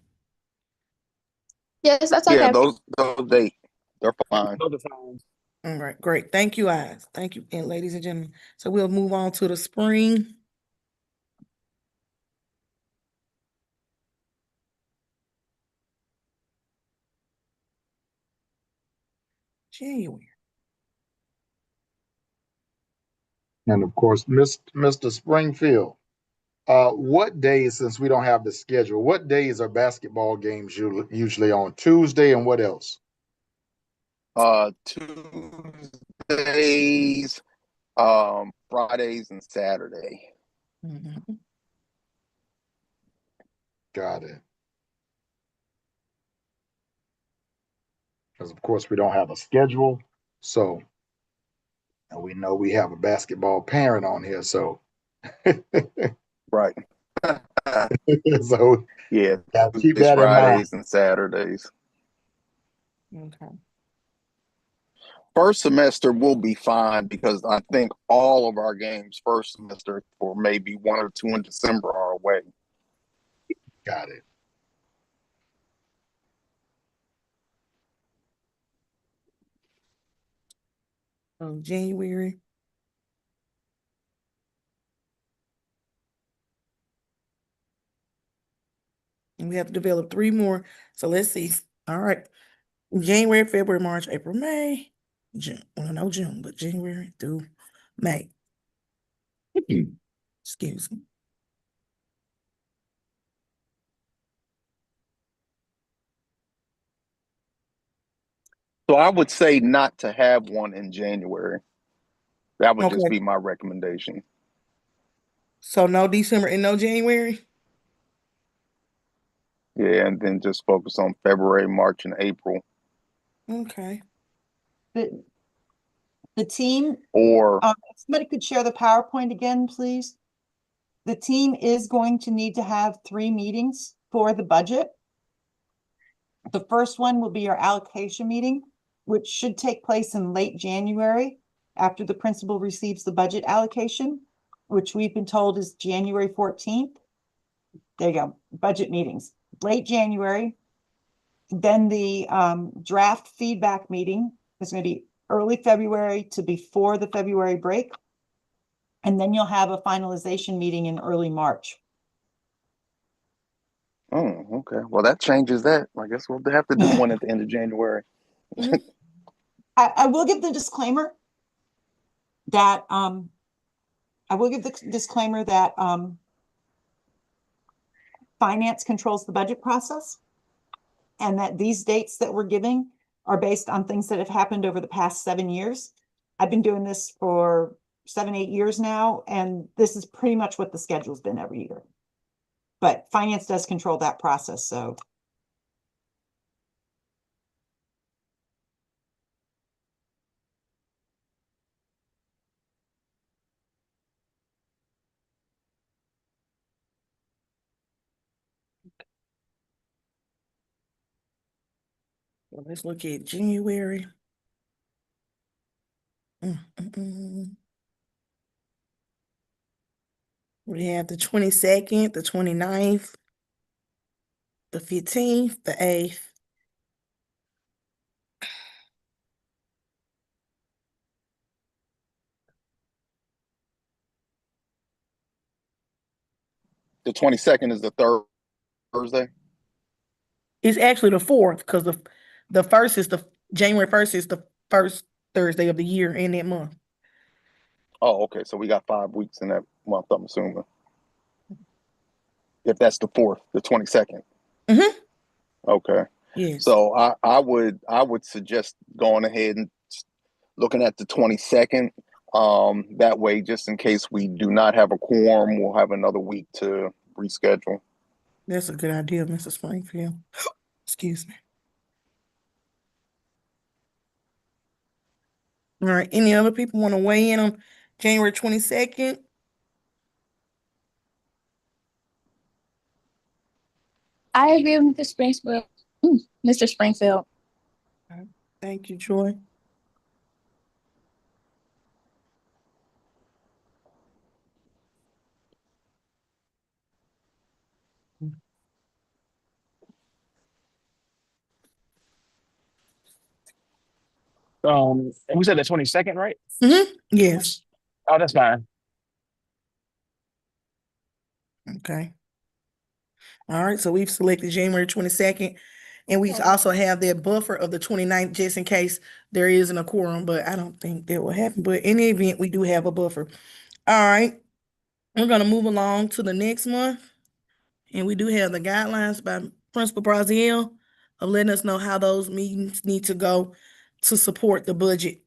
Yes, that's Yeah, okay. those dates, they're fine. Those are fine. All right, great. Thank you, guys. Thank you, and ladies and gentlemen. So we'll move on to the spring. January. And of course, Mr. Springfield, what days, since we don't have the schedule, what days are basketball games usually on? Tuesday, and what else? Tuesdays, Fridays, and Saturday. Mhm. Got it. Because of course we don't have a schedule, so, and we know we have a basketball parent on here, so Right. so Yeah, gotta keep Tuesdays, that in mind. Fridays, and Saturdays. Okay. First semester will be fine because I think all of our games first semester, or maybe one or two in December, are away. Got it. January. And we have to develop 3 more. So let's see. All right. January, February, March, April, May, June. Well, no June, but January through May. Excuse me. So I would say not to have one in January. That would just Okay. be my recommendation. So no December and no January? Yeah, and then just focus on February, March, and April. Okay. The team, Or if somebody could share the PowerPoint again, please. The team is going to need to have 3 meetings for the budget. The first one will be our allocation meeting, which should take place in late January after the principal receives the budget allocation, which we've been told is January 14th. There you go, budget meetings, late January. Then the draft feedback meeting is going to be early February to before the February break. And then you'll have a finalization meeting in early March. Oh, okay. Well, that changes that. I guess we'll have to do one at the end of January. I will give the disclaimer that, finance controls the budget process. And that these dates that we're giving are based on things that have happened over the past 7 years. I've been doing this for 7, 8 years now, and this is pretty much what the schedule's been every year. But finance does control that process, so. Well, let's look at January. We have the 22nd, the 29th, the 15th, the 8th. The 22nd is the third Thursday. It's actually the 4th because the first is the January 1st is the first Thursday of the year in that month. Oh, okay. So we got 5 weeks in that month, I'm assuming. If that's the 4th, the 22nd. Okay. Yes. So I would suggest going ahead and looking at the 22nd. That way, just in case we do not have a quorum, we'll have another week to reschedule. That's a good idea, Mrs. Springfield. Excuse me. All right. Any other people want to weigh in on January 22nd? I agree with Mr. Springfield. Mr. Springfield. Thank you, Joy. And we said the 22nd, right? Yes. Oh, that's fine. Okay. All right. So we've selected January 22nd. And we also have that buffer of the 29th just in case there isn't a quorum, but I don't think that will happen. But in the event, we do have a buffer. All right. We're going to move along to the next month. And we do have the guidelines by Principal Braziel of letting us know how those meetings need to go to support the budget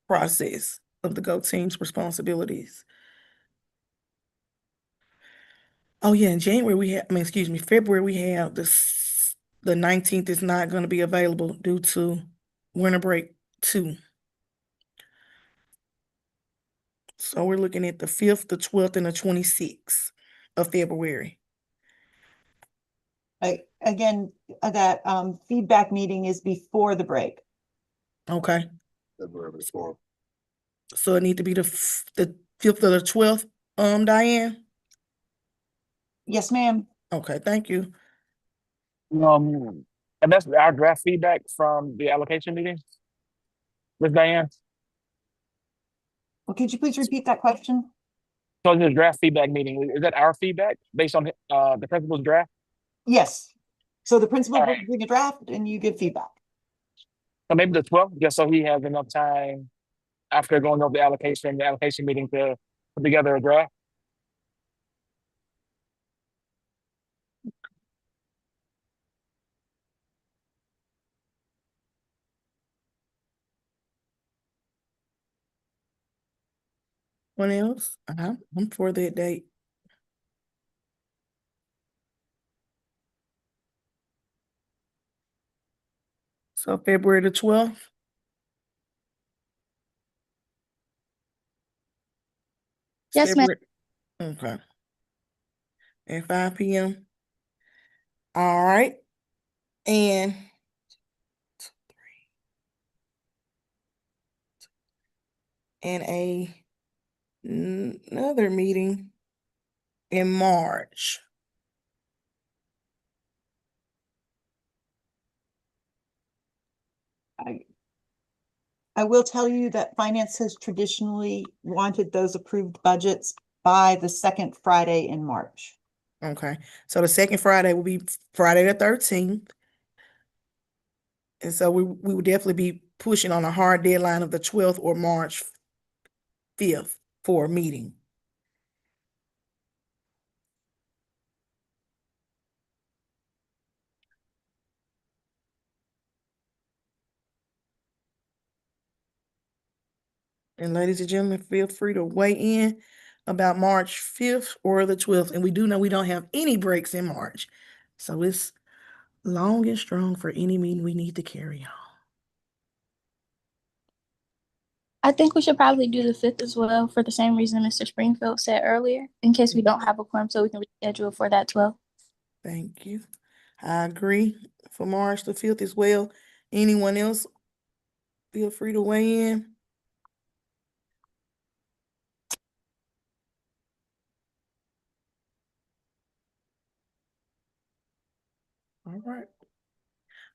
process of the Go Team's responsibilities. Oh yeah, in January February we have the 19th is not going to be available due to winter break 2. So we're looking at the 5th, the 12th, and the 26th of February. Again, that feedback meeting is before the break. Okay. February before. So it need to be the 5th or the 12th, Diane? Yes, ma'am. Okay, thank you. And that's our draft feedback from the allocation meeting. Ms. Diane? Well, could you please repeat that question? So this draft feedback meeting, is that our feedback based on the principal's draft? Yes. So the principal All will right. bring a draft and you give feedback. So maybe the 12th, just so he has enough time after going over the allocation meeting to put together a draft. What else? I'm for that date. So February the 12th. Yes, ma'am. Okay. At 5 p.m. All right. And another meeting in March. I will tell you that finance has traditionally wanted those approved budgets by the second Friday in March. Okay, so the second Friday will be Friday the 13th. And so we would definitely be pushing on a hard deadline of the 12th or March 5th for a meeting. And ladies and gentlemen, feel free to weigh in about March 5th or the 12th. And we do know we don't have any breaks in March. So it's long and strong for any meeting we need to carry on. I think we should probably do the 5th as well for the same reason Mr. Springfield said earlier, in case we don't have a quorum, so we can reschedule for that 12th. Thank you. I agree for March the 5th as well. Anyone else? Feel free to weigh in. All right.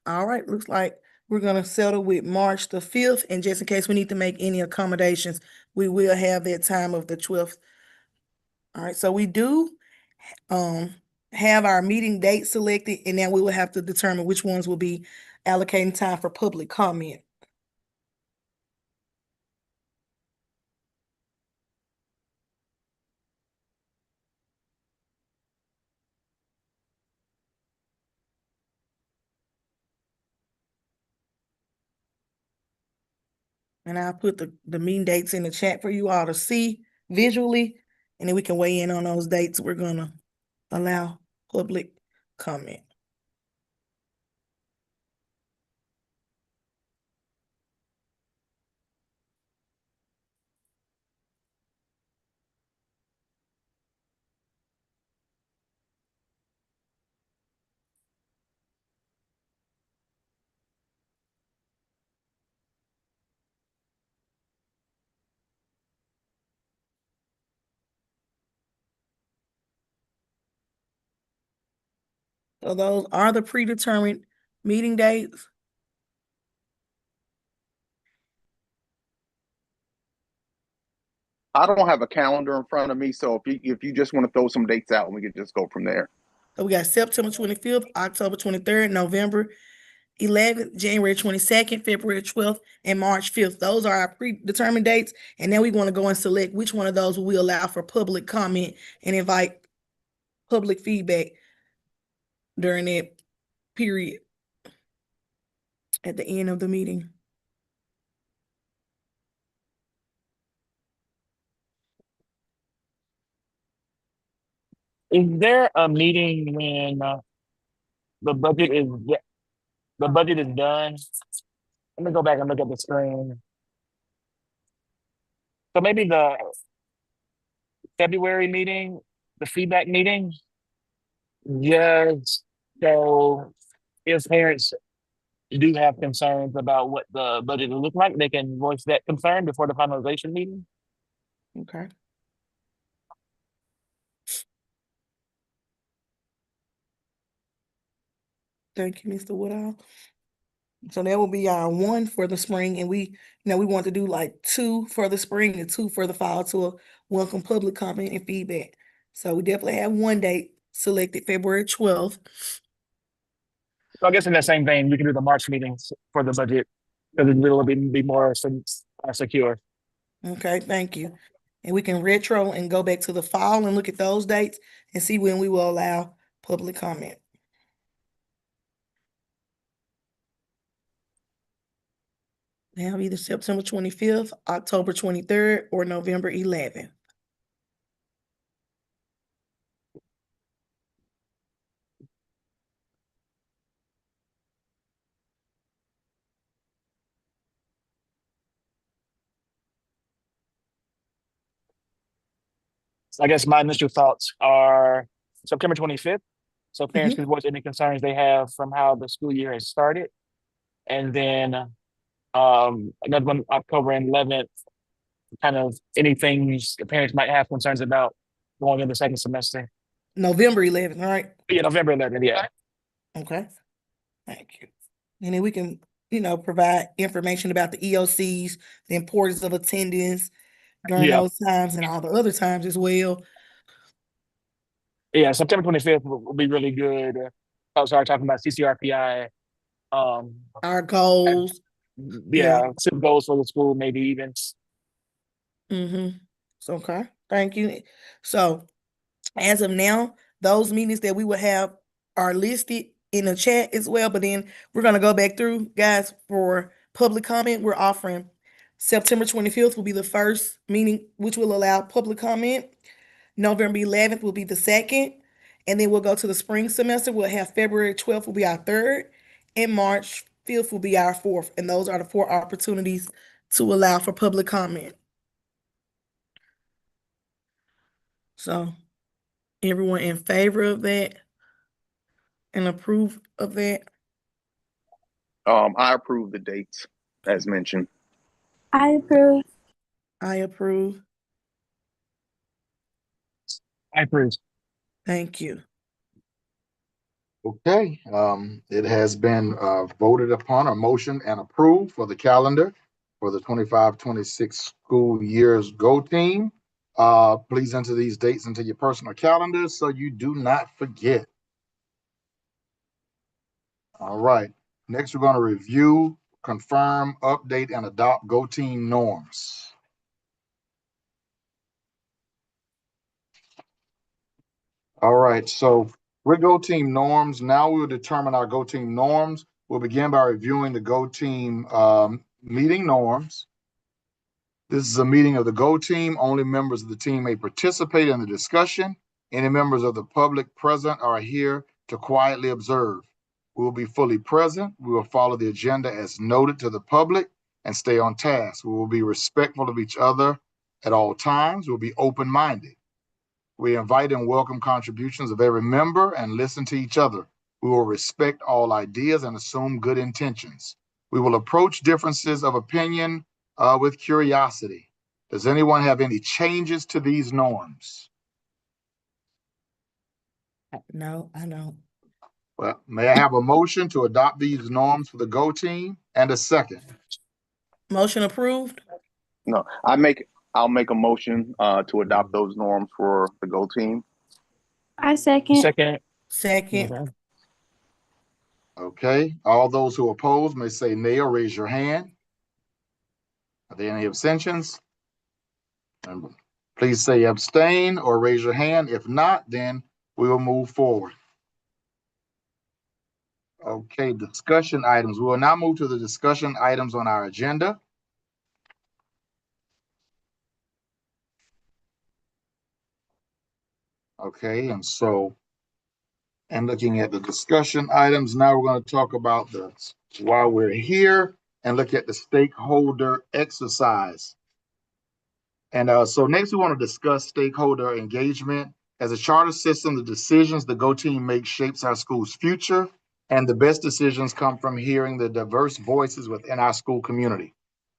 All right, looks like we're gonna settle with March the 5th, and just in case we need to make any accommodations, we will have that time of the 12th. All right, so we do have our meeting date selected, and now we will have to determine which ones will be allocating time for public comment. And I'll put the meeting dates in the chat for you all to see visually, and then we can weigh in on those dates. We're gonna allow public comment. So those are the predetermined meeting dates. I don't have a calendar in front of me, so if you just want to throw some dates out, we could just go from there. So we got September 25th, October 23rd, November 11th, January 22nd, February 12th, and March 5th. Those are our predetermined dates. And then we want to go and select which one of those will we allow for public comment and invite public feedback during that period at the end of the meeting. Is there a meeting when the budget is done? Let me go back and look at the screen. So maybe the February meeting, the feedback meeting, just so if parents do have concerns about what the budget will look like, they can voice that concern before the finalization meeting. Okay. Thank you, Mr. Woodall. So that will be our one for the spring, and we want to do like 2 for the spring and 2 for the fall to welcome public comment and feedback. So we definitely have one date selected, February 12th. So I guess in that same vein, we can do the March meetings for the budget because it will be more secure. Okay, thank you. And we can retro and go back to the fall and look at those dates and see when we will allow public comment. They have either September 25th, October 23rd, or November 11th. So I guess my initial thoughts are September 25th. So parents Mhm. can voice any concerns they have from how the school year has started. And then another one, October 11th, kind of anything the parents might have concerns about going into the second semester. November 11th, right? Yeah, November 11th, yeah. Okay, thank you. And then we can, provide information about the EOCs, the importance of attendance during Yeah. those times and all the other times as well. Yeah, September 25th will be really good. I was talking about CCRPI. Um, Our and goals. Yeah. yeah, some goals for the school, maybe even. Mm-hmm. Okay. Thank you. So as of now, those meetings that we will have are listed in the chat as well. But then we're gonna go back through, guys, for public comment. We're offering September 25th will be the first meeting, which will allow public comment. November 11th will be the second, and then we'll go to the spring semester. We'll have February 12th will be our third, and March 5th will be our fourth. And those are the 4 opportunities to allow for public comment. So everyone in favor of that and approve of that? I approve the dates as mentioned. I approve. I approve. I approve. Thank you. Okay, it has been voted upon, a motion and approved for the calendar for the 25-26 school year's Go Team. Please enter these dates into your personal calendars so you do not forget. All right, next we're going to review, confirm, update, and adopt Go Team norms. All right, so with Go Team norms, now we will determine our Go Team norms. We'll begin by reviewing the Go Team meeting norms. This is a meeting of the Go Team. Only members of the team may participate in the discussion. Any members of the public present are here to quietly observe. We will be fully present. We will follow the agenda as noted to the public and stay on task. We will be respectful of each other at all times. We'll be open-minded. We invite and welcome contributions of every member and listen to each other. We will respect all ideas and assume good intentions. We will approach differences of opinion with curiosity. Does anyone have any changes to these norms? No, I don't. Well, may I have a motion to adopt these norms for the Go Team and a second? Motion approved? No, I'll make a motion to adopt those norms for the Go Team. I second. Second. Second. Okay. Okay, all those who oppose may say nay or raise your hand. Are there any abstentions? And please say abstain or raise your hand. If not, then we will move forward. Okay, discussion items. We will now move to the discussion items on our agenda. Okay, and looking at the discussion items, now we're going to talk about while we're here and look at the stakeholder exercise. And so next we want to discuss stakeholder engagement. As a charter system, the decisions the Go Team makes shapes our school's future, and the best decisions come from hearing the diverse voices within our school community.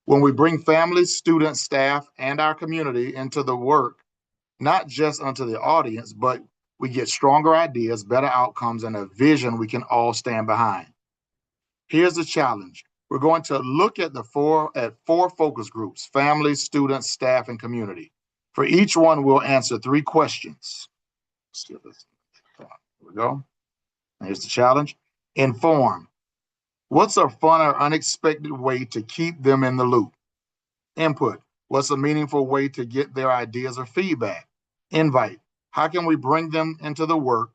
When we bring families, students, staff, and our community into the work, not just onto the audience, but we get stronger ideas, better outcomes, and a vision we can all stand behind. Here's the challenge. We're going to look at four focus groups: families, students, staff, and community. For each one, we'll answer 3 questions. Here we go. Here's the challenge. Inform. What's a fun or unexpected way to keep them in the loop? Input. What's a meaningful way to get their ideas or feedback? Invite. How can we bring them into the work,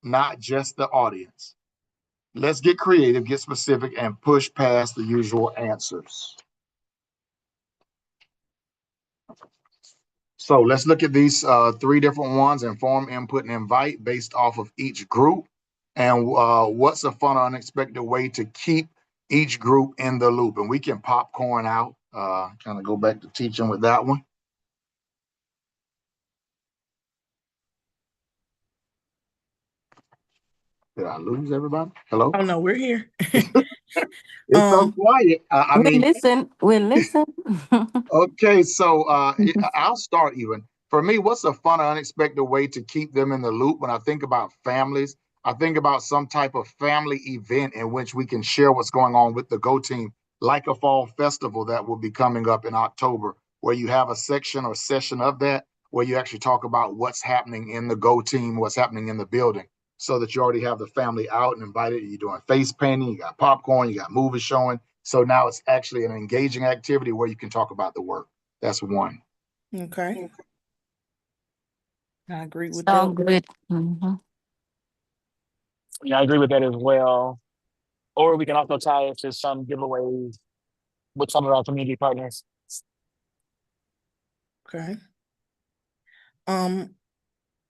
not just the audience? Let's get creative, get specific, and push past the usual answers. So let's look at these 3 different ones: inform, input, and invite, based off of each group. And what's a fun or unexpected way to keep each group in the loop? And we can popcorn out, kind of go back to teaching with that one. Did I lose everybody? Hello? Oh no, we're here. It's so quiet. I We mean, listen. We listen. okay, so I'll start even. For me, what's a fun or unexpected way to keep them in the loop? When I think about families, I think about some type of family event in which we can share what's going on with the Go Team, like a fall festival that will be coming up in October, where you have a section or session of that where you actually talk about what's happening in the Go team, what's happening in the building, so that you already have the family out and invited. You're doing face painting, you got popcorn, you got movies showing. So now it's actually an engaging activity where you can talk about the work. That's one. Okay. I agree with So that. good. Mhm. Yeah, I agree with that as well. Or we can also tie it to some giveaways with some of our community partners. Okay.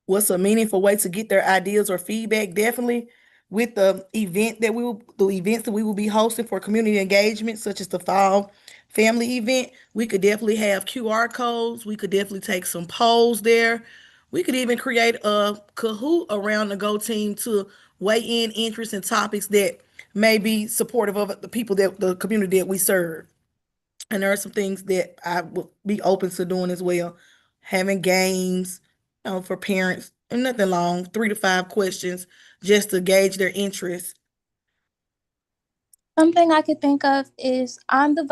What's a meaningful way to get their ideas or feedback? Definitely with the events that we will be hosting for community engagement, such as the fall family event. We could definitely have QR codes. We could definitely take some polls there. We could even create a Kahoot around the Go team to weigh in interests and topics that may be supportive of the people that the community that we serve. And there are some things that I will be open to doing as well. Having games, for parents, and nothing long, 3 to 5 questions, just to gauge their interest. Something I could think of is I'm the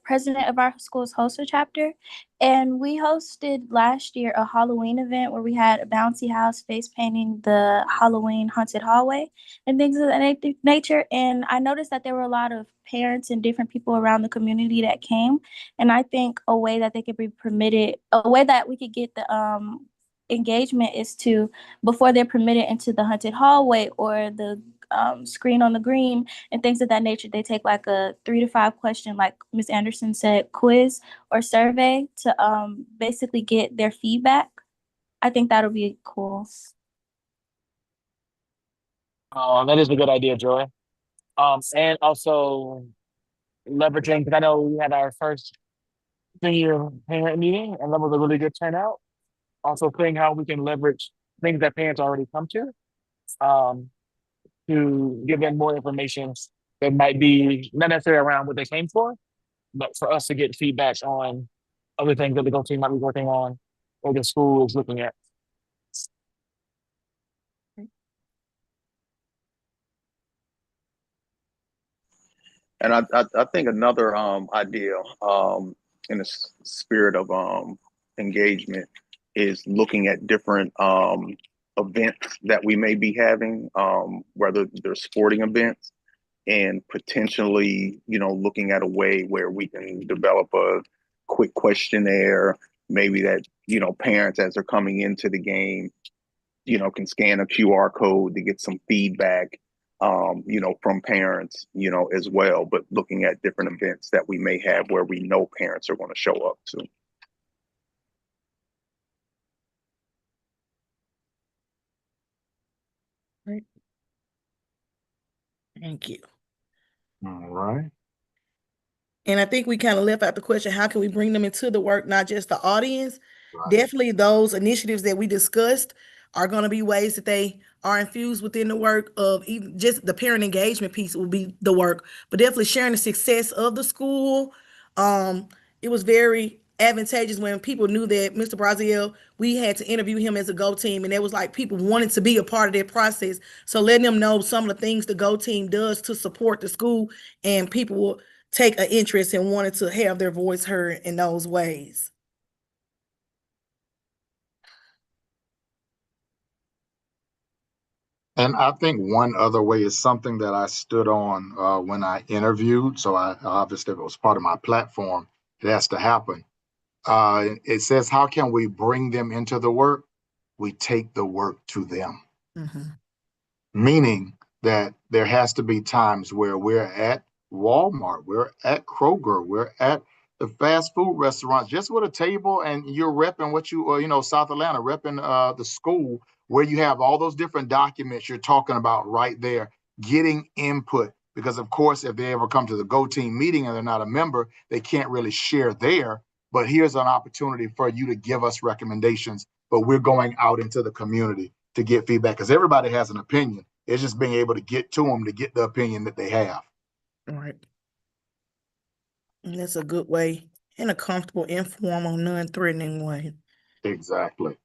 president of our school's HOSA chapter, and we hosted last year a Halloween event where we had a bouncy house face painting the Halloween haunted hallway and things of that nature. And I noticed that there were a lot of parents and different people around the community that came. And I think a way that they could be permitted, a way that we could get the engagement is to, before they're permitted into the haunted hallway or the screen on the green and things of that nature, they take like a 3 to 5 question, like Ms. Anderson said, quiz or survey to basically get their feedback. I think that'll be cool. That is a good idea, Joy. And also leveraging, because I know we had our first senior parent meeting, and that was a really good turnout. Also, seeing how we can leverage things that parents already come um, to give them more information that might be not necessarily around what they came for, but for us to get feedback on other things that the Go team might be working on or the school is looking at. And I think another idea in the spirit of engagement is looking at different events that we may be having, whether they're sporting events, and potentially, looking at a way where we can develop a quick questionnaire, maybe that, parents as they're coming into the game, can scan a QR code to get some feedback, from parents, as well, but looking at different events that we may have where we know parents are going to show up to. Right. Thank you. All right. And I think we kind of left out the question, how can we bring them into the work, not just the audience? Right. Definitely those initiatives that we discussed are going to be ways that they are infused within the work of even just the parent engagement piece will be the work, but definitely sharing the success of the school. It was very advantageous when people knew that Mr. Braziel, we had to interview him as a Go team, and it was like people wanted to be a part of that process. So letting them know some of the things the Go team does to support the school, and people will take an interest and wanted to have their voice heard in those ways. And I think one other way is something that I stood on when I interviewed. So I obviously, if it was part of my platform, it has to happen. It says, how can we bring them into the work? We take the work to them. Mhm. Meaning that there has to be times where we're at Walmart, we're at Kroger, we're at the fast food restaurants, just with a table, and you're repping what South Atlanta, repping the school, where you have all those different documents you're talking about right there, getting input. Because of course, if they ever come to the Go Team meeting and they're not a member, they can't really share there. But here's an opportunity for you to give us recommendations, but we're going out into the community to get feedback, because everybody has an opinion. It's just being able to get to them to get the opinion that they have. All right. And that's a good way, in a comfortable, informal, non-threatening way. Exactly.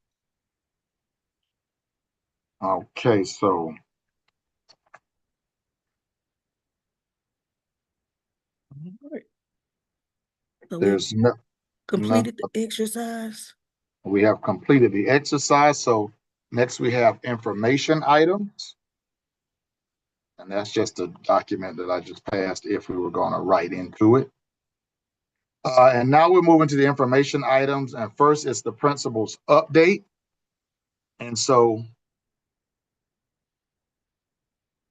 Okay, so All right. So we there's no, completed the exercise. We have completed the exercise. So next we have information items. And that's just a document that I just passed if we were going to write into it. And now we're moving to the information items. And first is the principal's update. And so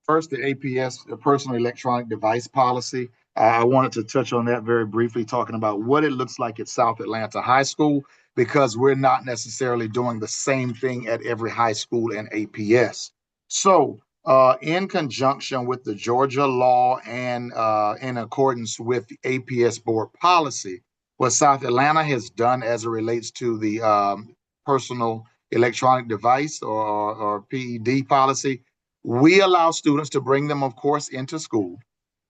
first, the APS, the personal electronic device policy. I wanted to touch on that very briefly, talking about what it looks like at South Atlanta High School, because we're not necessarily doing the same thing at every high school in APS. So, in conjunction with the Georgia law and in accordance with the APS board policy, what South Atlanta has done as it relates to the personal electronic device or PED policy, we allow students to bring them, of course, into school.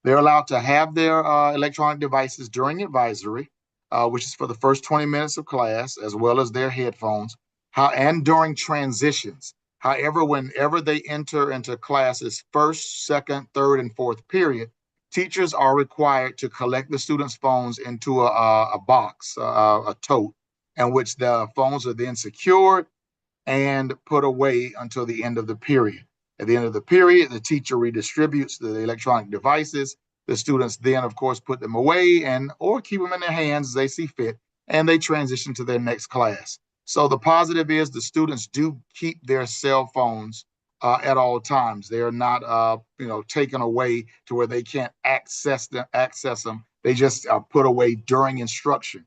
They're allowed to have their electronic devices during advisory, which is for the first 20 minutes of class, as well as their headphones, and during transitions. However, whenever they enter into classes first, second, third, and fourth period, teachers are required to collect the students' phones into a box, a tote, in which the phones are then secured and put away until the end of the period. At the end of the period, the teacher redistributes the electronic devices. The students then, of course, put them away or keep them in their hands as they see fit, and they transition to their next class. So the positive is the students do keep their cell phones at all times. They are not, taken away to where they can't access them. They just are put away during instruction.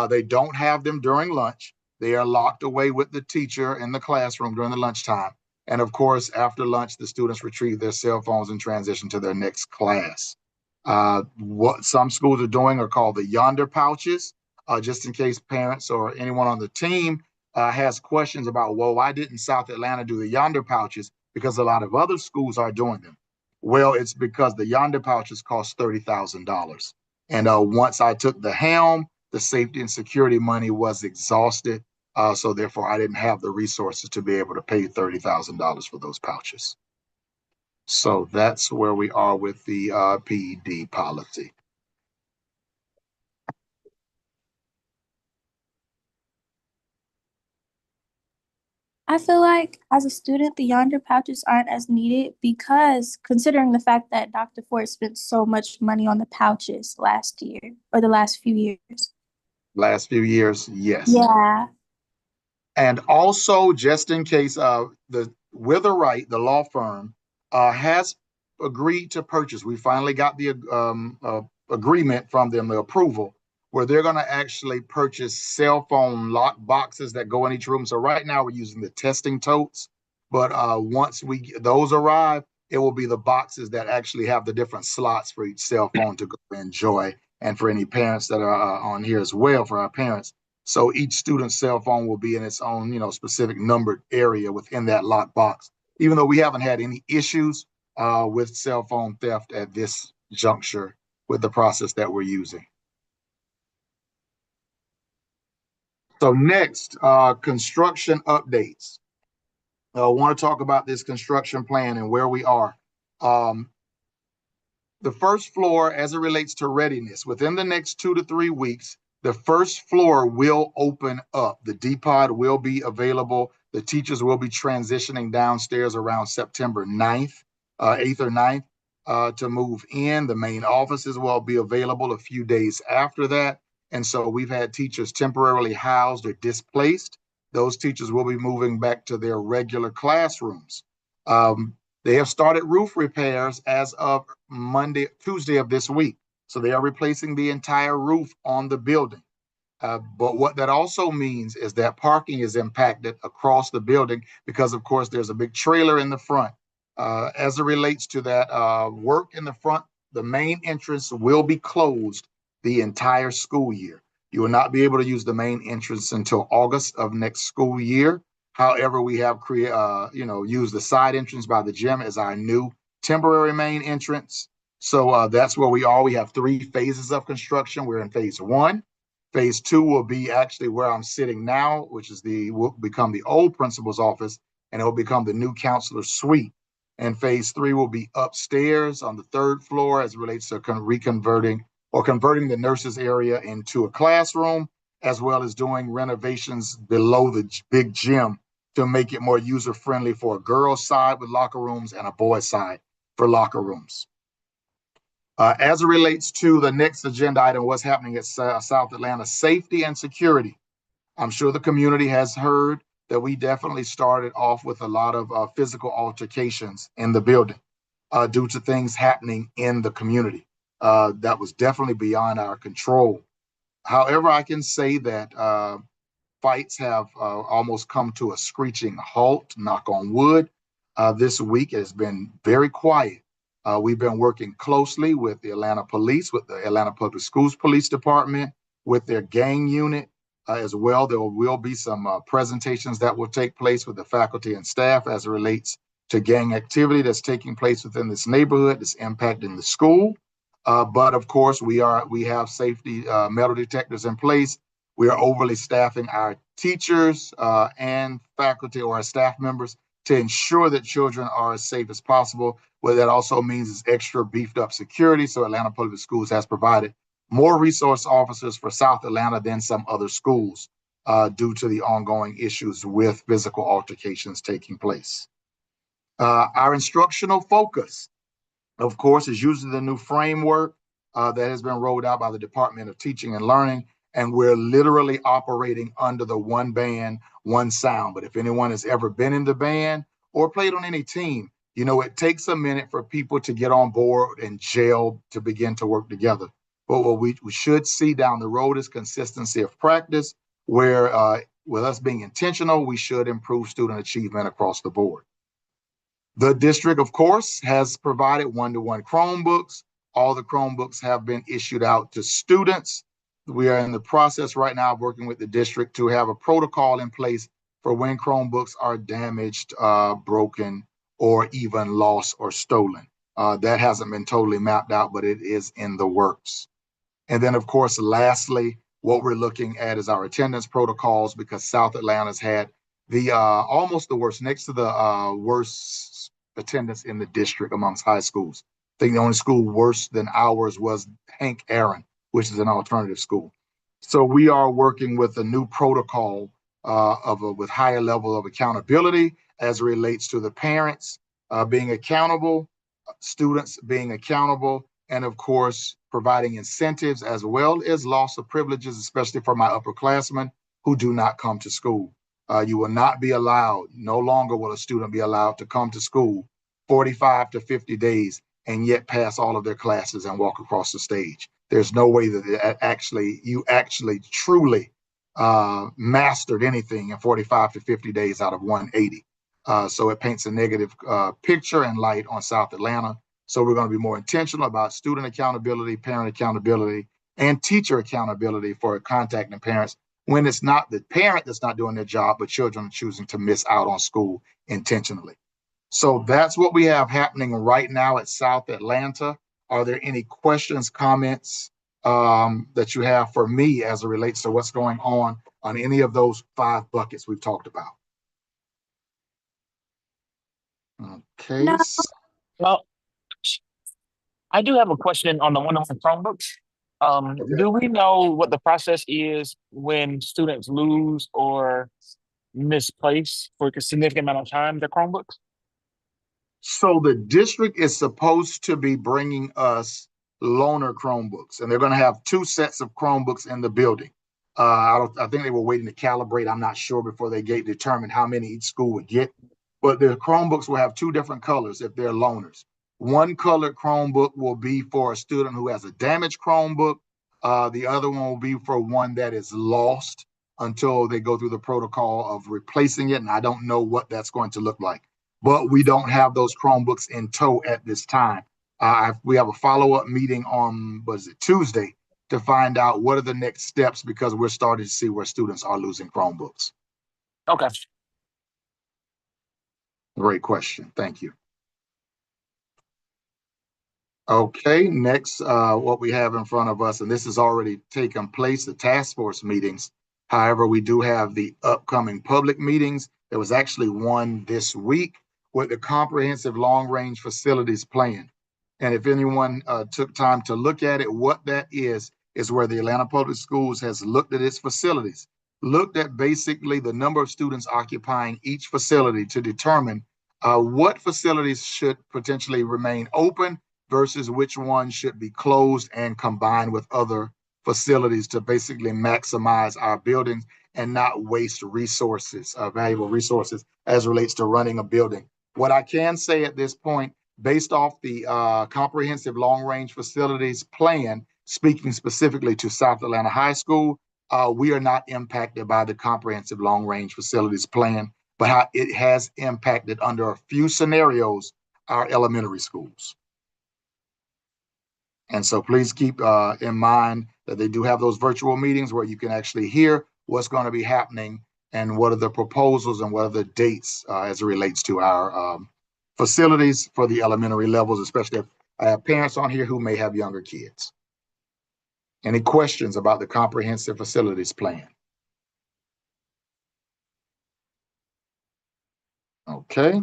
They don't have them during lunch. They are locked away with the teacher in the classroom during the lunchtime. And of course, after lunch, the students retrieve their cell phones and transition to their next class. What some schools are doing are called the Yonder pouches, just in case parents or anyone on the team has questions about, well, why didn't South Atlanta do the Yonder pouches? Because a lot of other schools are doing them. Well, it's because the Yonder pouches cost $30,000. And once I took the helm, the safety and security money was exhausted. So therefore, I didn't have the resources to be able to pay $30,000 for those pouches. So that's where we are with the PED policy. I feel like as a student, the Yonder pouches aren't as needed because considering the fact that Dr. Ford spent so much money on the pouches last year or the last few years. Last few years, yes. Yeah. And also, just in case, the Witherite, the law firm, has agreed to purchase. We finally got the agreement from them, the approval, where they're going to actually purchase cell phone lock boxes that go in each room. So right now we're using the testing totes, but once those arrive, it will be the boxes that actually have the different slots for each cell phone to go enjoy. And for any parents that are on here as well, for our parents. So each student's cell phone will be in its own, specific numbered area within that lock box. Even though we haven't had any issues with cell phone theft at this juncture with the process that we're using. So next, construction updates. I want to talk about this construction plan and where we are. The first floor, as it relates to readiness, within the next 2 to 3 weeks, the first floor will open up. The D-pod will be available. The teachers will be transitioning downstairs around September 9th, 8th or 9th to move in. The main offices will be available a few days after that. And so we've had teachers temporarily housed or displaced. Those teachers will be moving back to their regular classrooms. They have started roof repairs as of Tuesday of this week. So they are replacing the entire roof on the building. But what that also means is that parking is impacted across the building because, of course, there's a big trailer in the front. As it relates to that work in the front, the main entrance will be closed the entire school year. You will not be able to use the main entrance until August of next school year. However, we have used the side entrance by the gym as our new temporary main entrance. So that's where we are. We have 3 phases of construction. We're in phase 1. Phase 2 will be actually where I'm sitting now, which will become the old principal's office, and it will become the new counselor's suite. And phase 3 will be upstairs on the 3rd floor as it relates to converting the nurses area into a classroom, as well as doing renovations below the big gym to make it more user-friendly for a girls' side with locker rooms and a boys' side for locker rooms. As it relates to the next agenda item, what's happening at South Atlanta, safety and security. I'm sure the community has heard that we definitely started off with a lot of physical altercations in the building due to things happening in the community. That was definitely beyond our control. However, I can say that fights have almost come to a screeching halt, knock on wood. This week it has been very quiet. We've been working closely with the Atlanta Police, with the Atlanta Public Schools Police Department, with their gang unit as well. There will be some presentations that will take place with the faculty and staff as it relates to gang activity that's taking place within this neighborhood that's impacting the school. But of course, we have safety metal detectors in place. We are overly staffing our teachers and faculty or our staff members to ensure that children are as safe as possible. What that also means is extra beefed up security. So Atlanta Public Schools has provided more resource officers for South Atlanta than some other schools due to the ongoing issues with physical altercations taking place. Our instructional focus, of course, is using the new framework that has been rolled out by the Department of Teaching and Learning. And we're literally operating under the one band, one sound. But if anyone has ever been in the band or played on any team, you know, it takes a minute for people to get on board and gel to begin to work together. But what we should see down the road is consistency of practice, where with us being intentional, we should improve student achievement across the board. The district, of course, has provided one-to-one Chromebooks. All the Chromebooks have been issued out to students. We are in the process right now of working with the district to have a protocol in place for when Chromebooks are damaged, broken, or even lost or stolen. That hasn't been totally mapped out, but it is in the works. And then, of course, lastly, what we're looking at is our attendance protocols, because South Atlanta's had the almost the worst, next to the worst attendance in the district amongst high schools. I think the only school worse than ours was Hank Aaron, which is an alternative school. So we are working with a new protocol with higher level of accountability as it relates to the parents being accountable, students being accountable, and of course, providing incentives as well as loss of privileges, especially for my upperclassmen who do not come to school. You will not be allowed, no longer will a student be allowed to come to school 45 to 50 days and yet pass all of their classes and walk across the stage. There's no way that you actually truly mastered anything in 45 to 50 days out of 180. So it paints a negative picture and light on South Atlanta. So we're going to be more intentional about student accountability, parent accountability, and teacher accountability for contacting parents when it's not the parent that's not doing their job, but children are choosing to miss out on school intentionally. So that's what we have happening right now at South Atlanta. Are there any questions, comments that you have for me as it relates to what's going on any of those 5 buckets we've talked about? Okay. No. Well, I do have a question on the one-on-one Chromebooks. Okay. Do we know what the process is when students lose or misplace for a significant amount of time their Chromebooks? So the district is supposed to be bringing us loaner Chromebooks, and they're going to have 2 sets of Chromebooks in the building. I think they were waiting to calibrate. I'm not sure before they determined how many each school would get. But the Chromebooks will have 2 different colors if they're loaners. One colored Chromebook will be for a student who has a damaged Chromebook. The other one will be for one that is lost until they go through the protocol of replacing it. And I don't know what that's going to look like. But we don't have those Chromebooks in tow at this time. We have a follow-up meeting on, Tuesday, to find out what are the next steps, because we're starting to see where students are losing Chromebooks. Okay. Great question. Thank you. Okay, next, what we have in front of us, and this has already taken place, the task force meetings. However, we do have the upcoming public meetings. There was actually one this week with the comprehensive long-range facilities plan. And if anyone took time to look at it, what that is is where the Atlanta Public Schools has looked at its facilities, looked at basically the number of students occupying each facility to determine what facilities should potentially remain open versus which ones should be closed and combined with other facilities to basically maximize our buildings and not waste resources, valuable resources as relates to running a building. What I can say at this point, based off the comprehensive long-range facilities plan, speaking specifically to South Atlanta High School, we are not impacted by the comprehensive long-range facilities plan, but how it has impacted under a few scenarios our elementary schools. And so please keep in mind that they do have those virtual meetings where you can actually hear what's going to be happening and what are the proposals and what are the dates as it relates to our facilities for the elementary levels, especially if I have parents on here who may have younger kids. Any questions about the comprehensive facilities plan? Okay.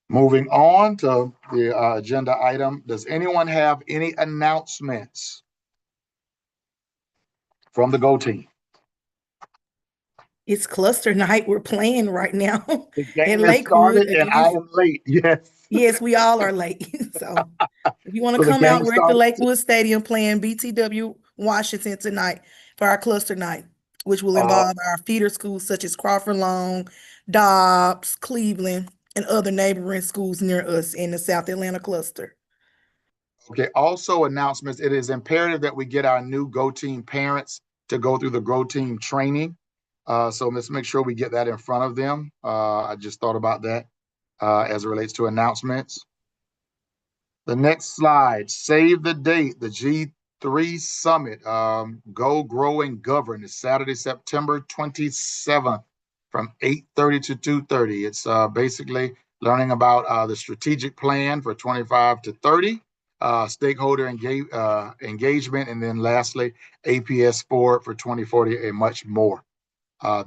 Moving on to the agenda item. Does anyone have any announcements from the Go team? It's cluster night. We're playing right now The at game has Lakewood started and I am late. Yes. Yes, we all are late. So if you want to So the come out, game we're at the started. Lakewood Stadium playing BTW Washington tonight for our cluster night, which will involve our feeder schools such as Crawford Long, Dobbs, Cleveland, and other neighboring schools near us in the South Atlanta cluster. Okay, also announcements. It is imperative that we get our new Go Team parents to go through the Go Team training. So let's make sure we get that in front of them. I just thought about that as it relates to announcements. The next slide, save the date, the G3 Summit, Go, Grow, and Govern is Saturday, September 27th from 8:30 to 2:30. It's basically learning about the strategic plan for 25 to 30, stakeholder engagement, and then lastly, APS Forward for 2040 and much more.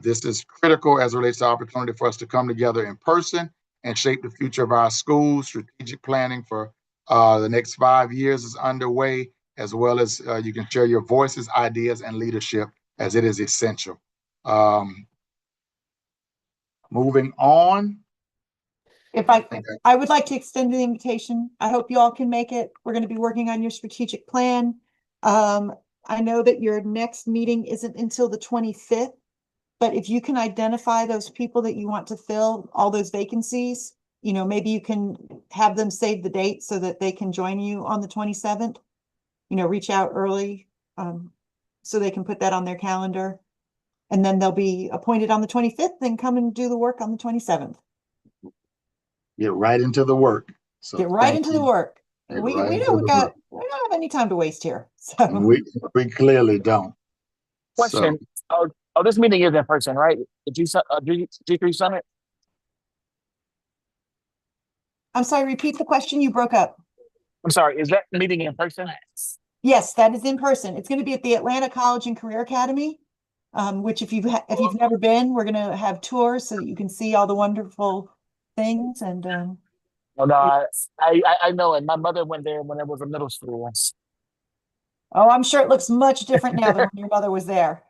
This is critical as it relates to opportunity for us to come together in person and shape the future of our schools. Strategic planning for the next 5 years is underway, as well as you can share your voices, ideas, and leadership as it is essential. Moving on. If I would like to extend the invitation. I hope you all can make it. We're going to be working on your strategic plan. I know that your next meeting isn't until the 25th, but if you can identify those people that you want to fill all those vacancies, you know, maybe you can have them save the date so that they can join you on the 27th. You know, reach out early so they can put that on their calendar. And then they'll be appointed on the 25th and come and do the work on the 27th. Get right into the work. So get right into the work. We don't have any time to waste here. So we clearly don't. Question. So. Oh, this meeting is in person, right? The G3 Summit? I'm sorry, repeat the question. You broke up. I'm sorry, is that meeting in person? Yes, that is in person. It's going to be at the Atlanta College and Career Academy, which if you've never been, we're going to have tours so that you can see all the wonderful things. And Oh, no, I know it. My mother went there when I was in middle school. Oh, I'm sure it looks much different now than when your mother was there.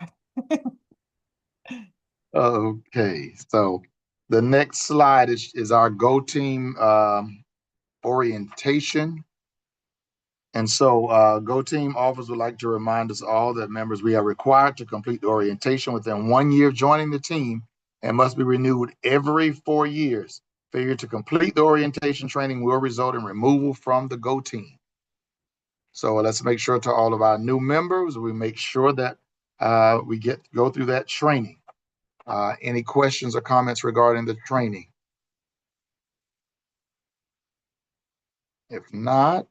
Okay, so the next slide is our Go Team orientation. And so Go Team officers would like to remind us all that members, we are required to complete the orientation within 1 year of joining the team and must be renewed every 4 years. Failure to complete the orientation training will result in removal from the Go Team. So let's make sure to all of our new members, we make sure that we go through that training. Any questions or comments regarding the training? If not,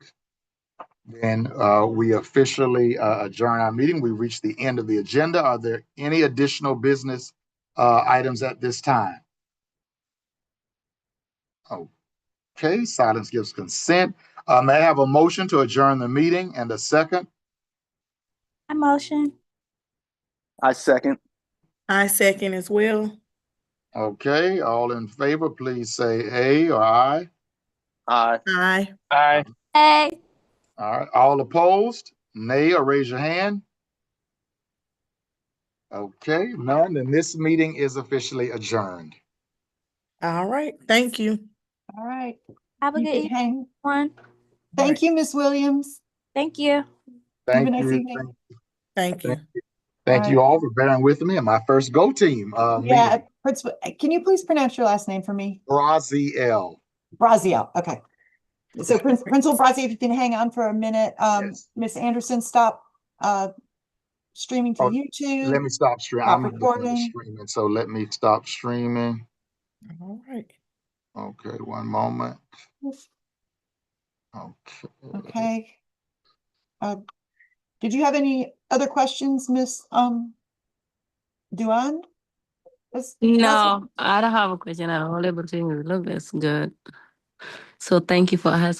then we officially adjourn our meeting. We reached the end of the agenda. Are there any additional business items at this time? Okay, silence gives consent. May I have a motion to adjourn the meeting and a second? I motion. I second. I second as well. Okay, all in favor, please say A or I. Aye. Aye. Aye. Hey. All right, all opposed? nay or raise your hand. Okay, none, and this meeting is officially adjourned. All right, thank you. All right. Have a You good could evening, hang. everyone. Thank you, Miss Williams. Thank you. Have a Thank nice you. evening. Thank you. Thank All you right. all for bearing with me and my first Go Team Yeah, meeting. Principal, can you please pronounce your last name for me? Braziel. Braziel, okay. So Principal Braziel, if you can hang on for a minute. Yes. Miss Anderson, stop streaming to Oh, YouTube. let me stop streaming. Stop I'm looking at recording. streaming, so let me stop streaming. All right. Okay, one moment. Okay. Okay. Did you have any other questions, Miss Duan? No, I don't have a question at all. Everything looks good. So thank you for asking.